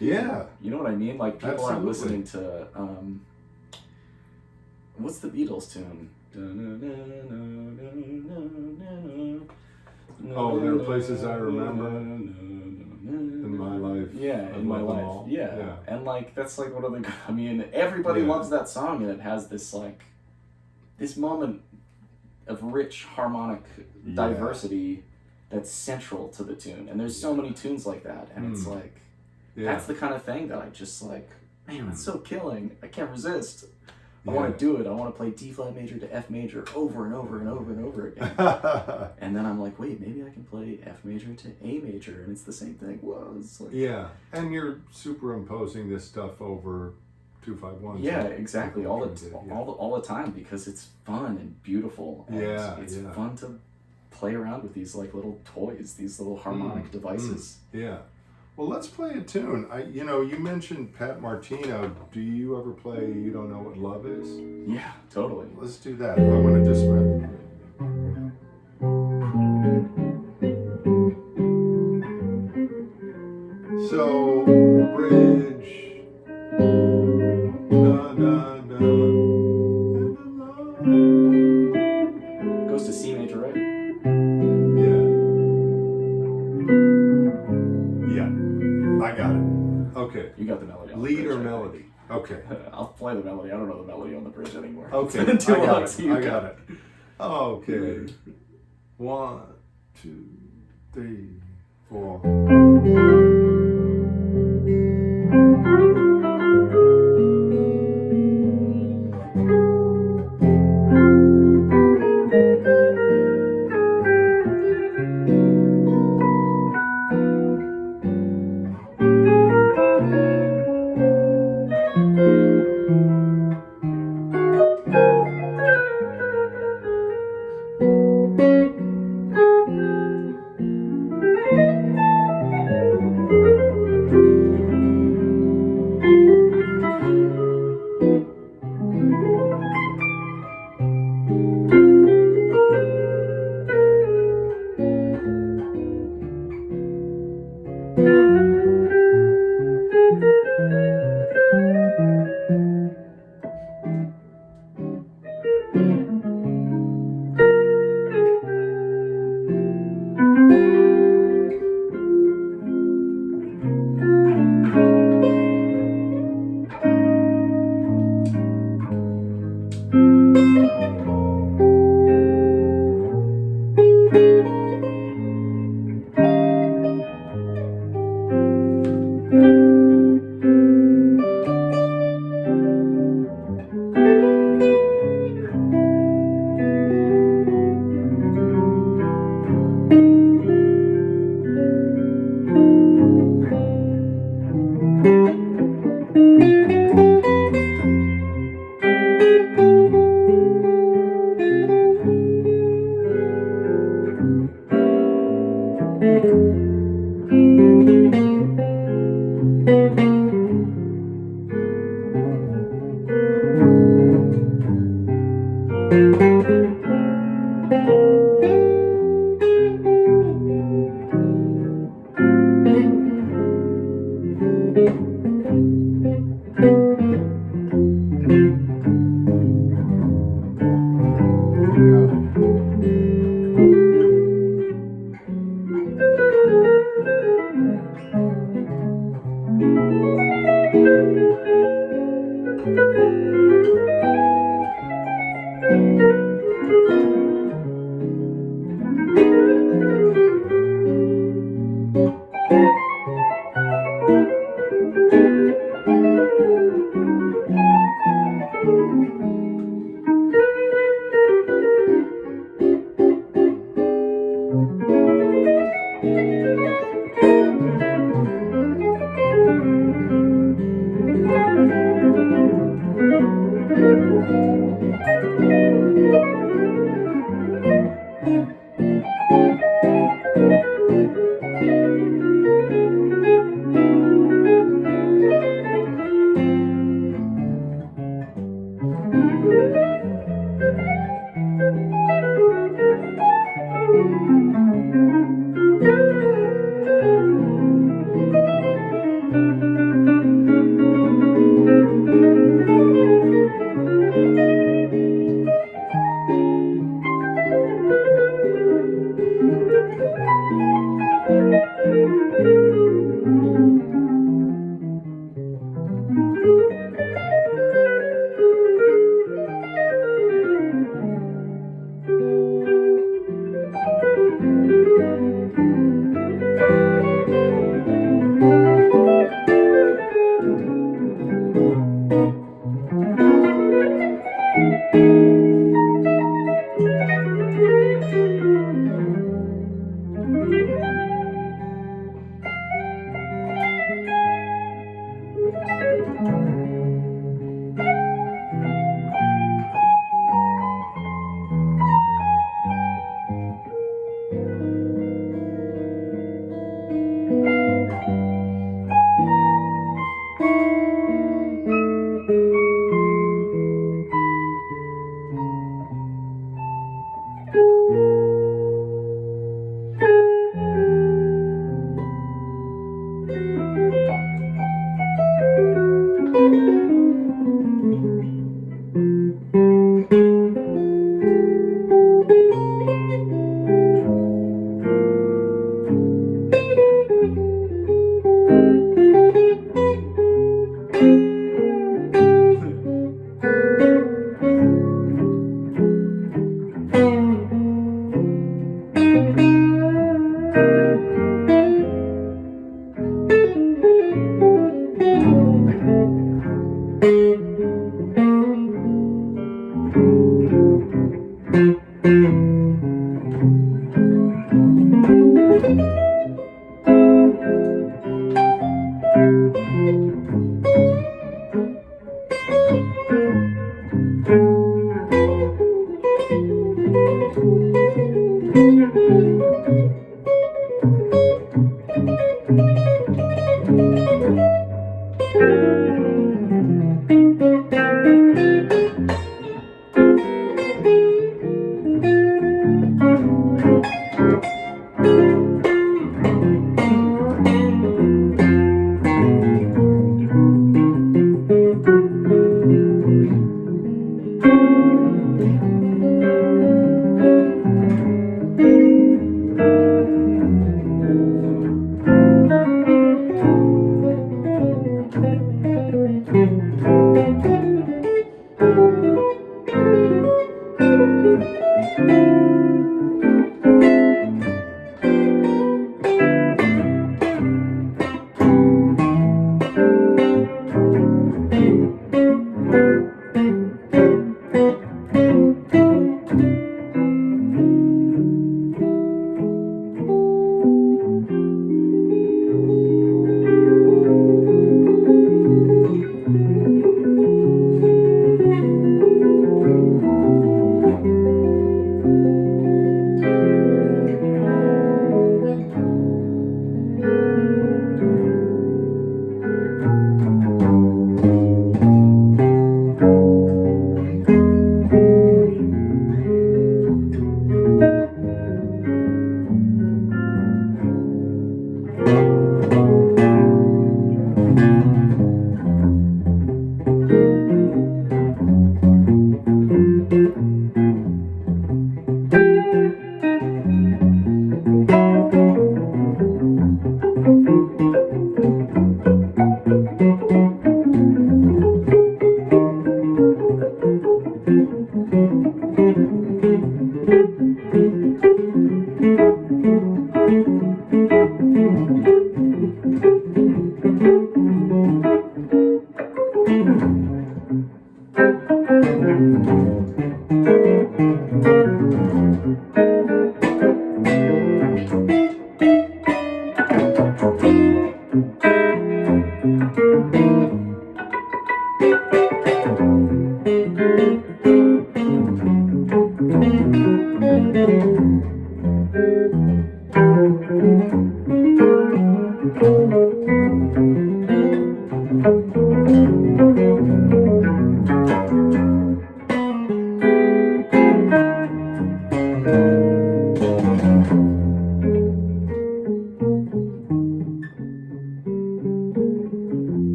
Yeah. You know what I mean? Like people aren't listening to, what's the Beatles tune? Oh, there are places I remember in my life. Yeah, in my life. Yeah. And like that's like one of the, I mean, everybody loves that song, and it has this like this moment of rich harmonic diversity that's central to the tune. And there's so many tunes like that, and it's like that's the kind of thing that I just like, man, that's so killing. I can't resist. I want to do it. I want to play D flat major to F major over and over and over and over again. And then I'm like, wait, maybe I can play F major to A major, and it's the same thing. Whoa, it's like, and you're superimposing this stuff over 2-5-1. Yeah, exactly. All the time, because it's fun and beautiful. And it's fun to play around with these like little toys, these little harmonic devices. Yeah. Well, let's play a tune. You mentioned Pat Martino. Do you ever play You Don't Know What Love Is? Yeah, totally. Let's do that. I want to just... So, bridge... Da, da, da, goes to C major, right? I got it. Okay. You got the melody on Lead the bridge, or melody? Okay. I'll play the melody. I don't know the melody on the bridge anymore. Okay. It's been too I long, got so it. you I got it. Okay. 1, 2, 3, 4.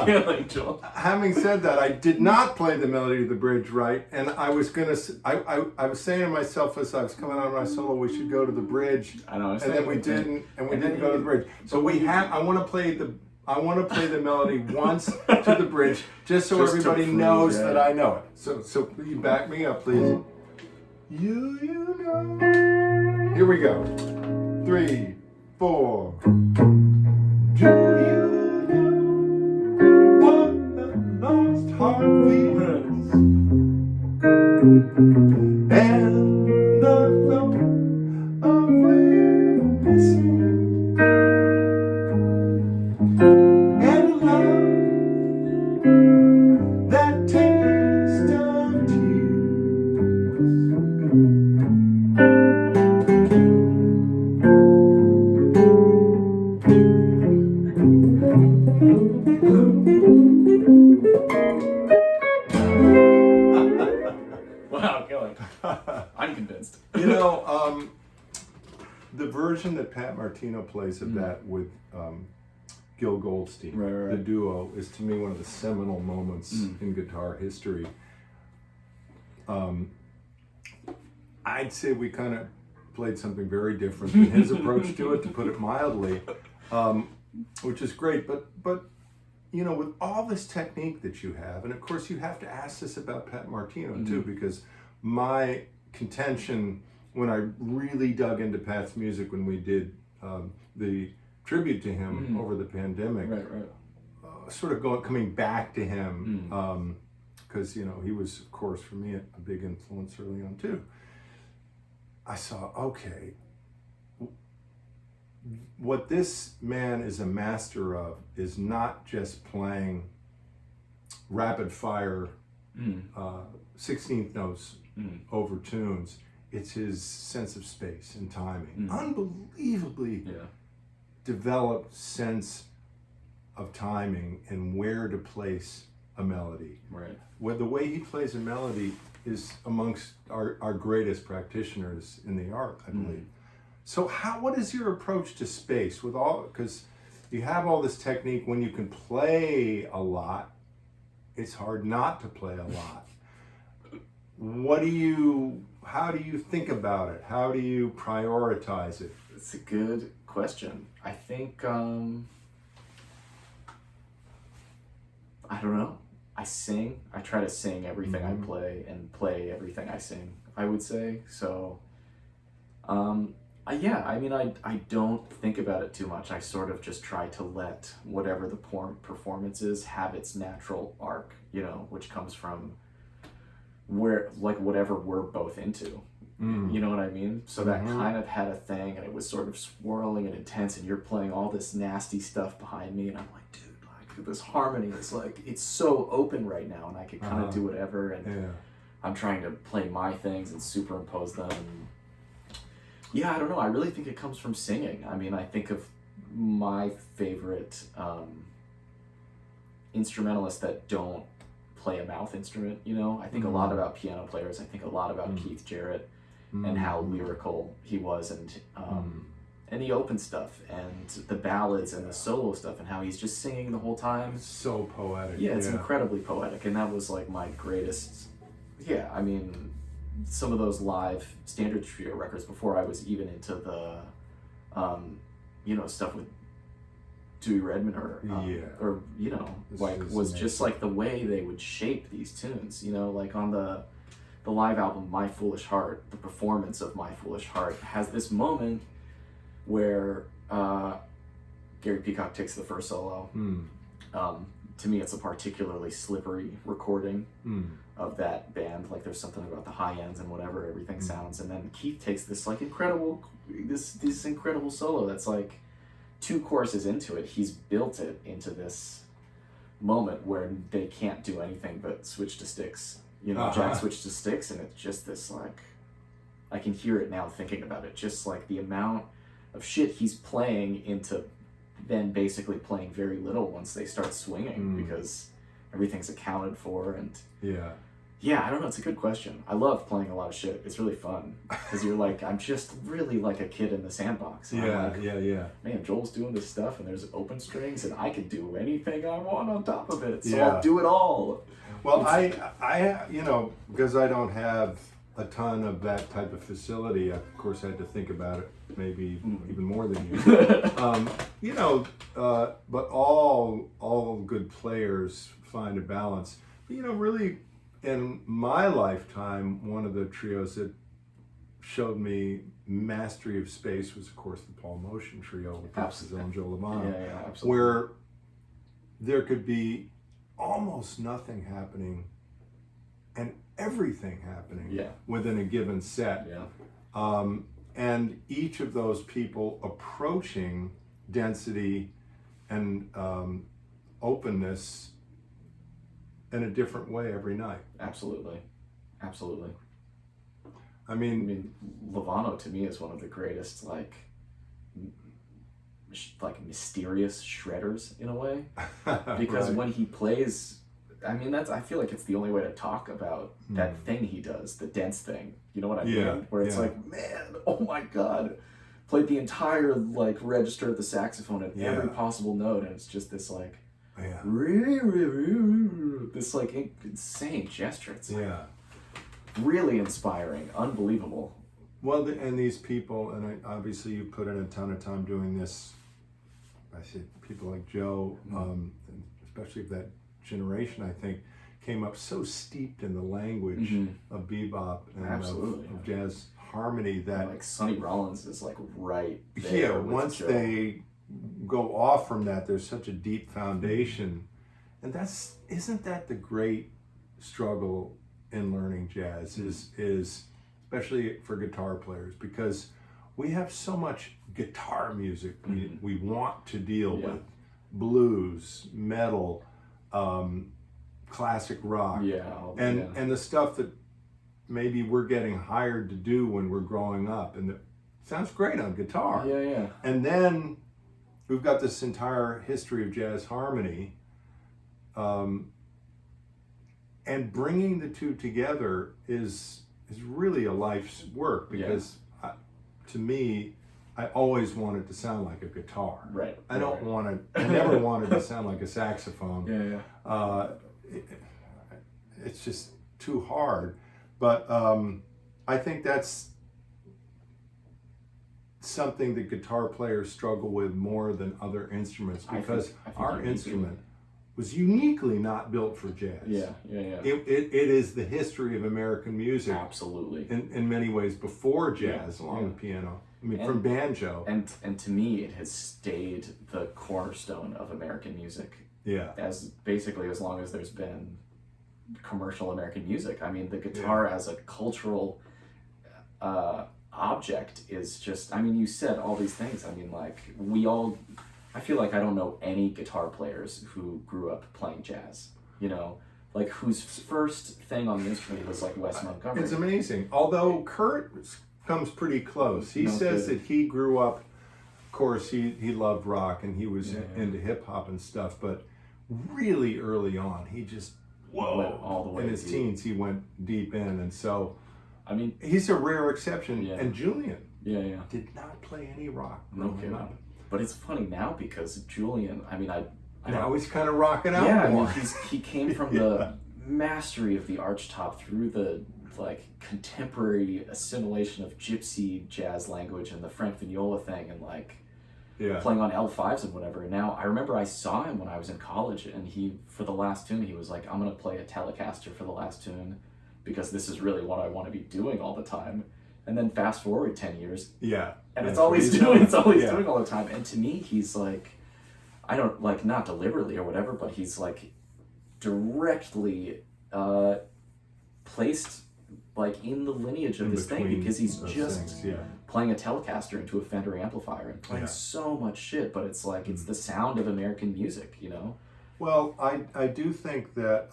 Killing, Joel. Having said that, I did not play the melody of the bridge right, and I was gonna. I was saying to myself as I was coming out of my solo, we should go to the bridge. I know. And then we didn't, and we didn't go to the bridge. So we have. I want to play the melody once to the bridge, just so Just everybody prove, knows right. that I know it. So you back me up, please. You know. Here we go. 3, 4. Do you know what the lost heart feels? And the flow of wind missing, and love that taste of tears. Wow, killing. I'm convinced. You know, the version that Pat Martino plays of that with Gil Goldstein, Right. the duo, is to me one of the seminal moments in guitar history. I'd say we kind of played something very different than his approach to it, to put it mildly, which is great. But you know, with all this technique that you have, and of course you have to ask this about Pat Martino too, because my contention when I really dug into Pat's music when we did the tribute to him over the pandemic, sort of coming back to him, because you know he was, of course, for me a big influence early on too. I saw, okay, what this man is a master of is not just playing rapid fire 16th notes over tunes. It's his sense of space and timing. Unbelievably developed sense of timing and where to place a melody. Right. Where the way he plays a melody is amongst our greatest practitioners in the art, I believe. So what is your approach to space with all, because you have all this technique, when you can play a lot, it's hard not to play a lot. How do you think about it? How do you prioritize it? It's a good question. I think, I don't know. I sing. I try to sing everything I play and play everything I sing, I would say. So, yeah, I mean, I don't think about it too much. I sort of just try to let whatever the performance is have its natural arc, you know, which comes from whatever we're both into. You know what I mean? So that kind of had a thing, and it was sort of swirling and intense, and you're playing all this nasty stuff behind me, and I'm like, dude, like this harmony is like, it's so open right now, and I could kind of do whatever, and I'm trying to play my things and superimpose them. And yeah, I don't know. I really think it comes from singing. I mean, I think of my favorite instrumentalists that don't play a mouth instrument, you know? I think a lot about piano players. I think a lot about Keith Jarrett and how lyrical he was, and the open stuff and the ballads and the solo stuff, and how he's just singing the whole time. It's so poetic. Yeah, it's incredibly poetic, and that was like my greatest. Yeah, I mean, some of those live standard trio records before I was even into the, you know, stuff with Dewey Redman or This like is was amazing. just like the way they would shape these tunes, like on the live album My Foolish Heart, the performance of My Foolish Heart has this moment where Gary Peacock takes the first solo. To me, it's a particularly slippery recording of that band. Like there's something about the high ends and whatever everything sounds, and then Keith takes this like incredible solo that's like 2 choruses into it. He's built it into this moment where they can't do anything but switch to sticks. Jack switched to sticks, and it's just this like, I can hear it now thinking about it, just like the amount of shit he's playing into then basically playing very little once they start swinging because everything's accounted for. And I don't know, it's a good question. I love playing a lot of shit. It's really fun because you're like, I'm just really like a kid in the sandbox. And I'm like, man, Joel's doing this stuff and there's open strings and I can do anything I want on top of it, so I'll do it all. Well, I because I don't have a ton of that type of facility, I, of course, had to think about it maybe even more than you. But all good players find a balance. But, really, in my lifetime, one of the trios that showed me mastery of space was, of course, the Paul Motion trio with his own Joe Lamont, where there could be almost nothing happening and everything happening within a given set. And each of those people approaching density and openness in a different way every night. Absolutely. I mean, Lovano to me is one of the greatest like mysterious shredders in a way, because when he plays, I feel like it's the only way to talk about that thing he does, the dense thing. You know what I mean? Where it's like, man, oh my God, played the entire like register of the saxophone at every possible note, and it's just this like, this like insane gesture. It's really inspiring, unbelievable. Well, and these people, and obviously you put in a ton of time doing this. I see people like Joe, especially of that generation, I think, came up so steeped in the language of bebop and of jazz harmony that like Sonny Rollins is like right there. Once Joe. they go off from that, there's such a deep foundation, and isn't that the great struggle in learning jazz? Is especially for guitar players, because we have so much guitar music we want to deal with, blues, metal, classic rock, and the stuff that maybe we're getting hired to do when we're growing up, and it sounds great on guitar. And then we've got this entire history of jazz harmony, and bringing the two together is really a life's work, because to me, I always wanted to sound like a guitar. I never wanted to sound like a saxophone. It's just too hard. But I think that's something that guitar players struggle with more than other instruments, because our instrument was uniquely not built for jazz. It is the history of American music. Absolutely. In many ways before jazz, along with piano. From banjo. And to me, it has stayed the cornerstone of American music. As basically as long as there's been commercial American music. The guitar as a cultural object is just, you said all these things. I feel like I don't know any guitar players who grew up playing jazz, like whose first thing on the instrument was like Wes Montgomery. It's amazing. Although Kurt comes pretty close. He says that he grew up, of course, he loved rock and he was into hip hop and stuff, but really early on, he just, went all the way in his teens, he went deep in. And so, he's a rare exception. And Julian did not play any rock. No kidding. But it's funny now because Julian, now he's kind of rocking out more. He came from the mastery of the archtop through the like contemporary assimilation of gypsy jazz language and the Frank Vignola thing, and like playing on L5s and whatever. And now I remember I saw him when I was in college, and he, for the last tune, he was like, I'm going to play a Telecaster for the last tune because this is really what I want to be doing all the time. And then fast forward 10 years. Yeah. And it's all he's doing. It's all he's doing all the time. And to me, he's like, I don't, like, not deliberately or whatever, but he's like directly placed like in the lineage of this thing, because he's just playing a Telecaster into a Fender amplifier and playing so much shit, but it's like, it's the sound of American music, you know? Well, I do think that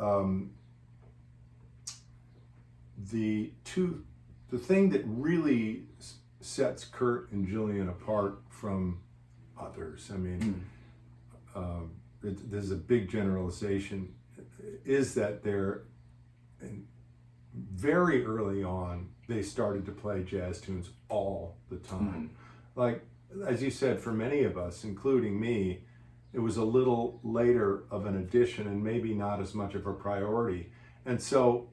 the thing that really sets Kurt and Julian apart from others, I mean, there's a big generalization, is that they're very early on, they started to play jazz tunes all the time. Like, as you said, for many of us, including me, it was a little later of an addition and maybe not as much of a priority. And so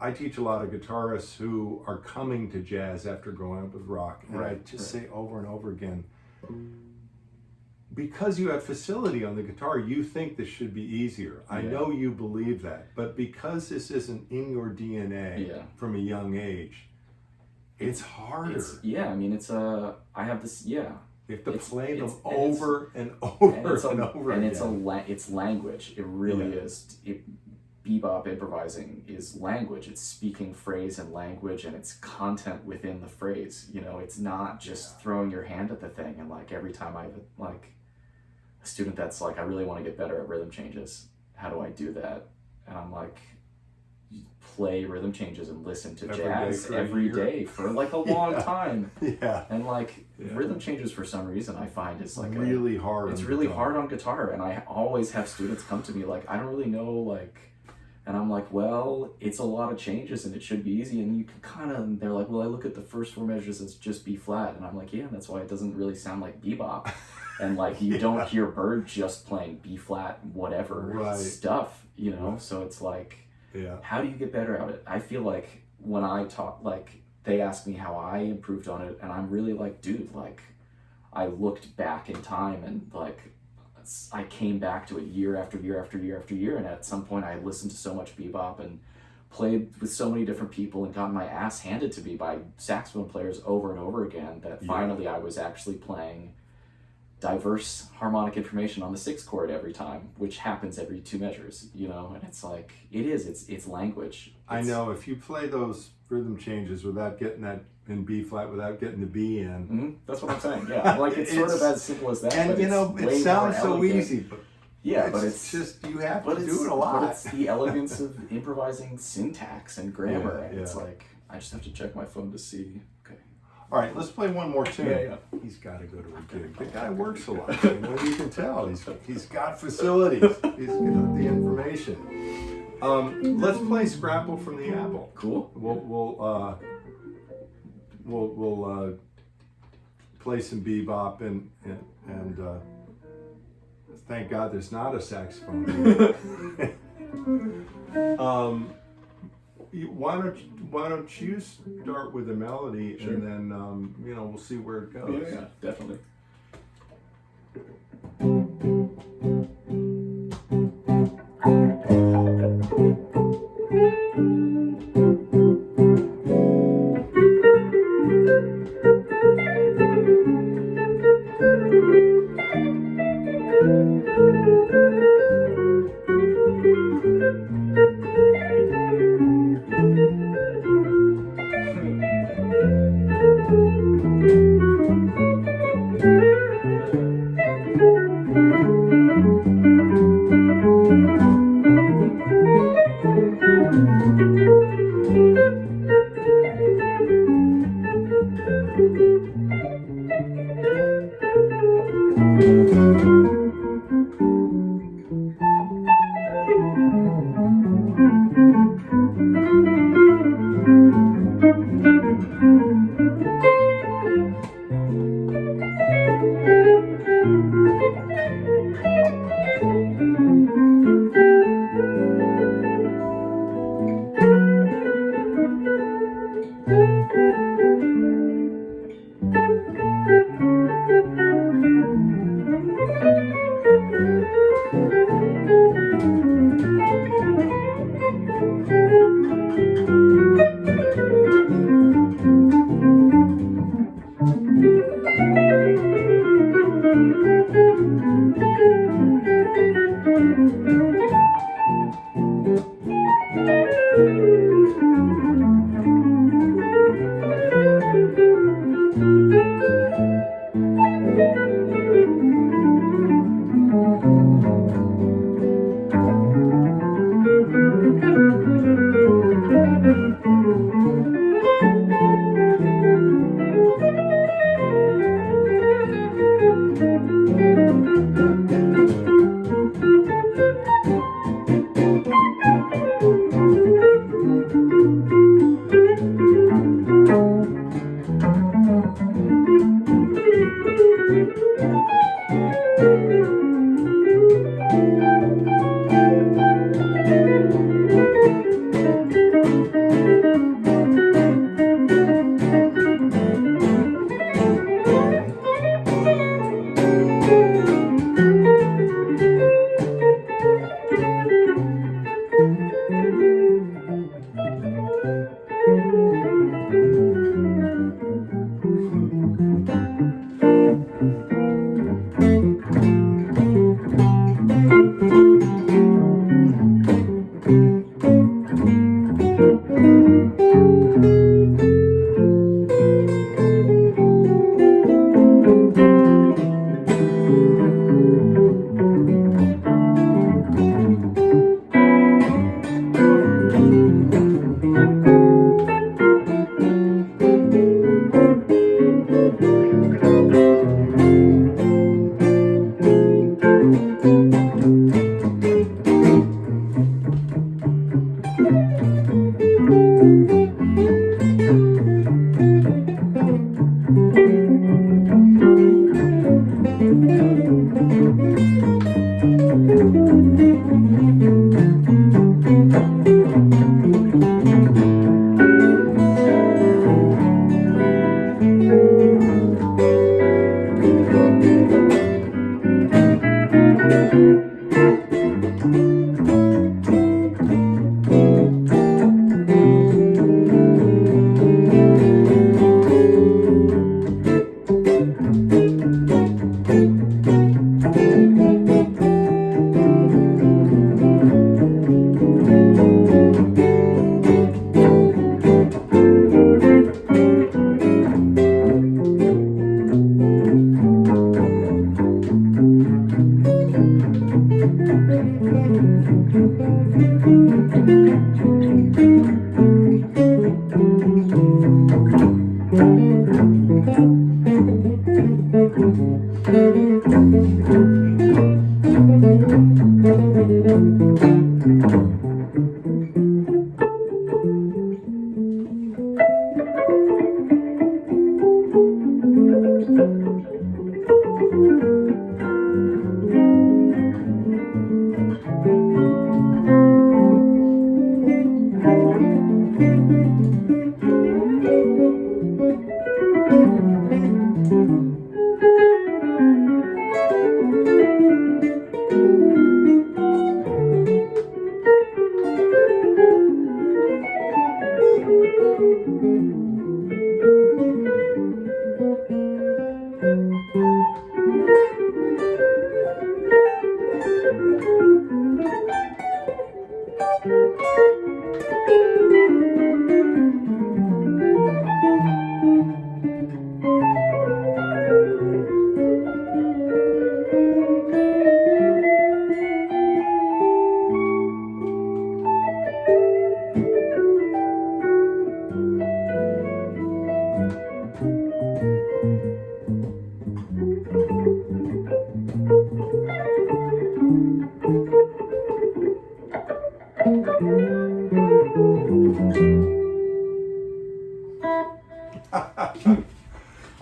I teach a lot of guitarists who are coming to jazz after growing up with rock. And I just say over and over again, because you have facility on the guitar, you think this should be easier. I know you believe that, but because this isn't in your DNA from a young age, it's harder. I mean, I have this, you have to play them over and over and over again. And it's language. It really is. Bebop improvising is language. It's speaking phrase and language, and it's content within the phrase. You know, it's not just throwing your hand at the thing. And like every time I like a student that's like, I really want to get better at rhythm changes. How do I do that? And I'm like, play rhythm changes and listen to jazz every day for like a long time. And like rhythm changes, for some reason, I find is like really hard. It's really hard on guitar, and I always have students come to me like, I don't really know, like, and I'm like, well, it's a lot of changes and it should be easy, and you can kind of, and they're like, well, I look at the first four measures as just B flat, and I'm like, yeah, that's why it doesn't really sound like bebop. And like, you don't hear Bird just playing B flat whatever stuff, you know? So it's like, how do you get better at it? I feel like when I talk, like, they ask me how I improved on it, and I'm really like, dude, like, I looked back in time and like, I came back to it year after year after year after year, and at some point I listened to so much bebop and played with so many different people and got my ass handed to me by saxophone players over and over again that finally I was actually playing diverse harmonic information on the 6th chord every time, which happens every 2 measures, you know? And it's like, it's language. I know, if you play those rhythm changes without getting that in B flat, without getting the B in. That's what I'm saying, like, it's sort of as simple as that. And you know, it sounds so easy, but but it's just, you have to do it a lot. But it's the elegance of improvising syntax and grammar, and it's like, I just have to check my phone to see. Okay. All right, let's play one more tune. He's got to go to a gig. The guy works a lot. You know, you can tell he's got facilities. He's got the information. Let's play Scrapple from the Apple. Cool. We'll play some bebop and thank God there's not a saxophone. Why don't you start with the melody, and then we'll see where it goes. Yeah, definitely.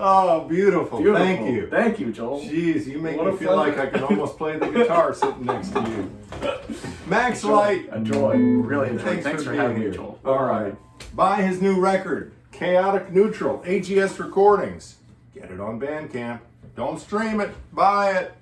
Oh, beautiful. Beautiful. Thank you. Thank you, Joel. Jeez, you make What me a feel like pleasure. I can almost play the guitar sitting next to you. Max Light. A joy. Really enjoyed. Thanks for being having here. me, Joel. All right. Buy his new record, Chaotic Neutral, AGS Recordings. Get it on Bandcamp. Don't stream it. Buy it.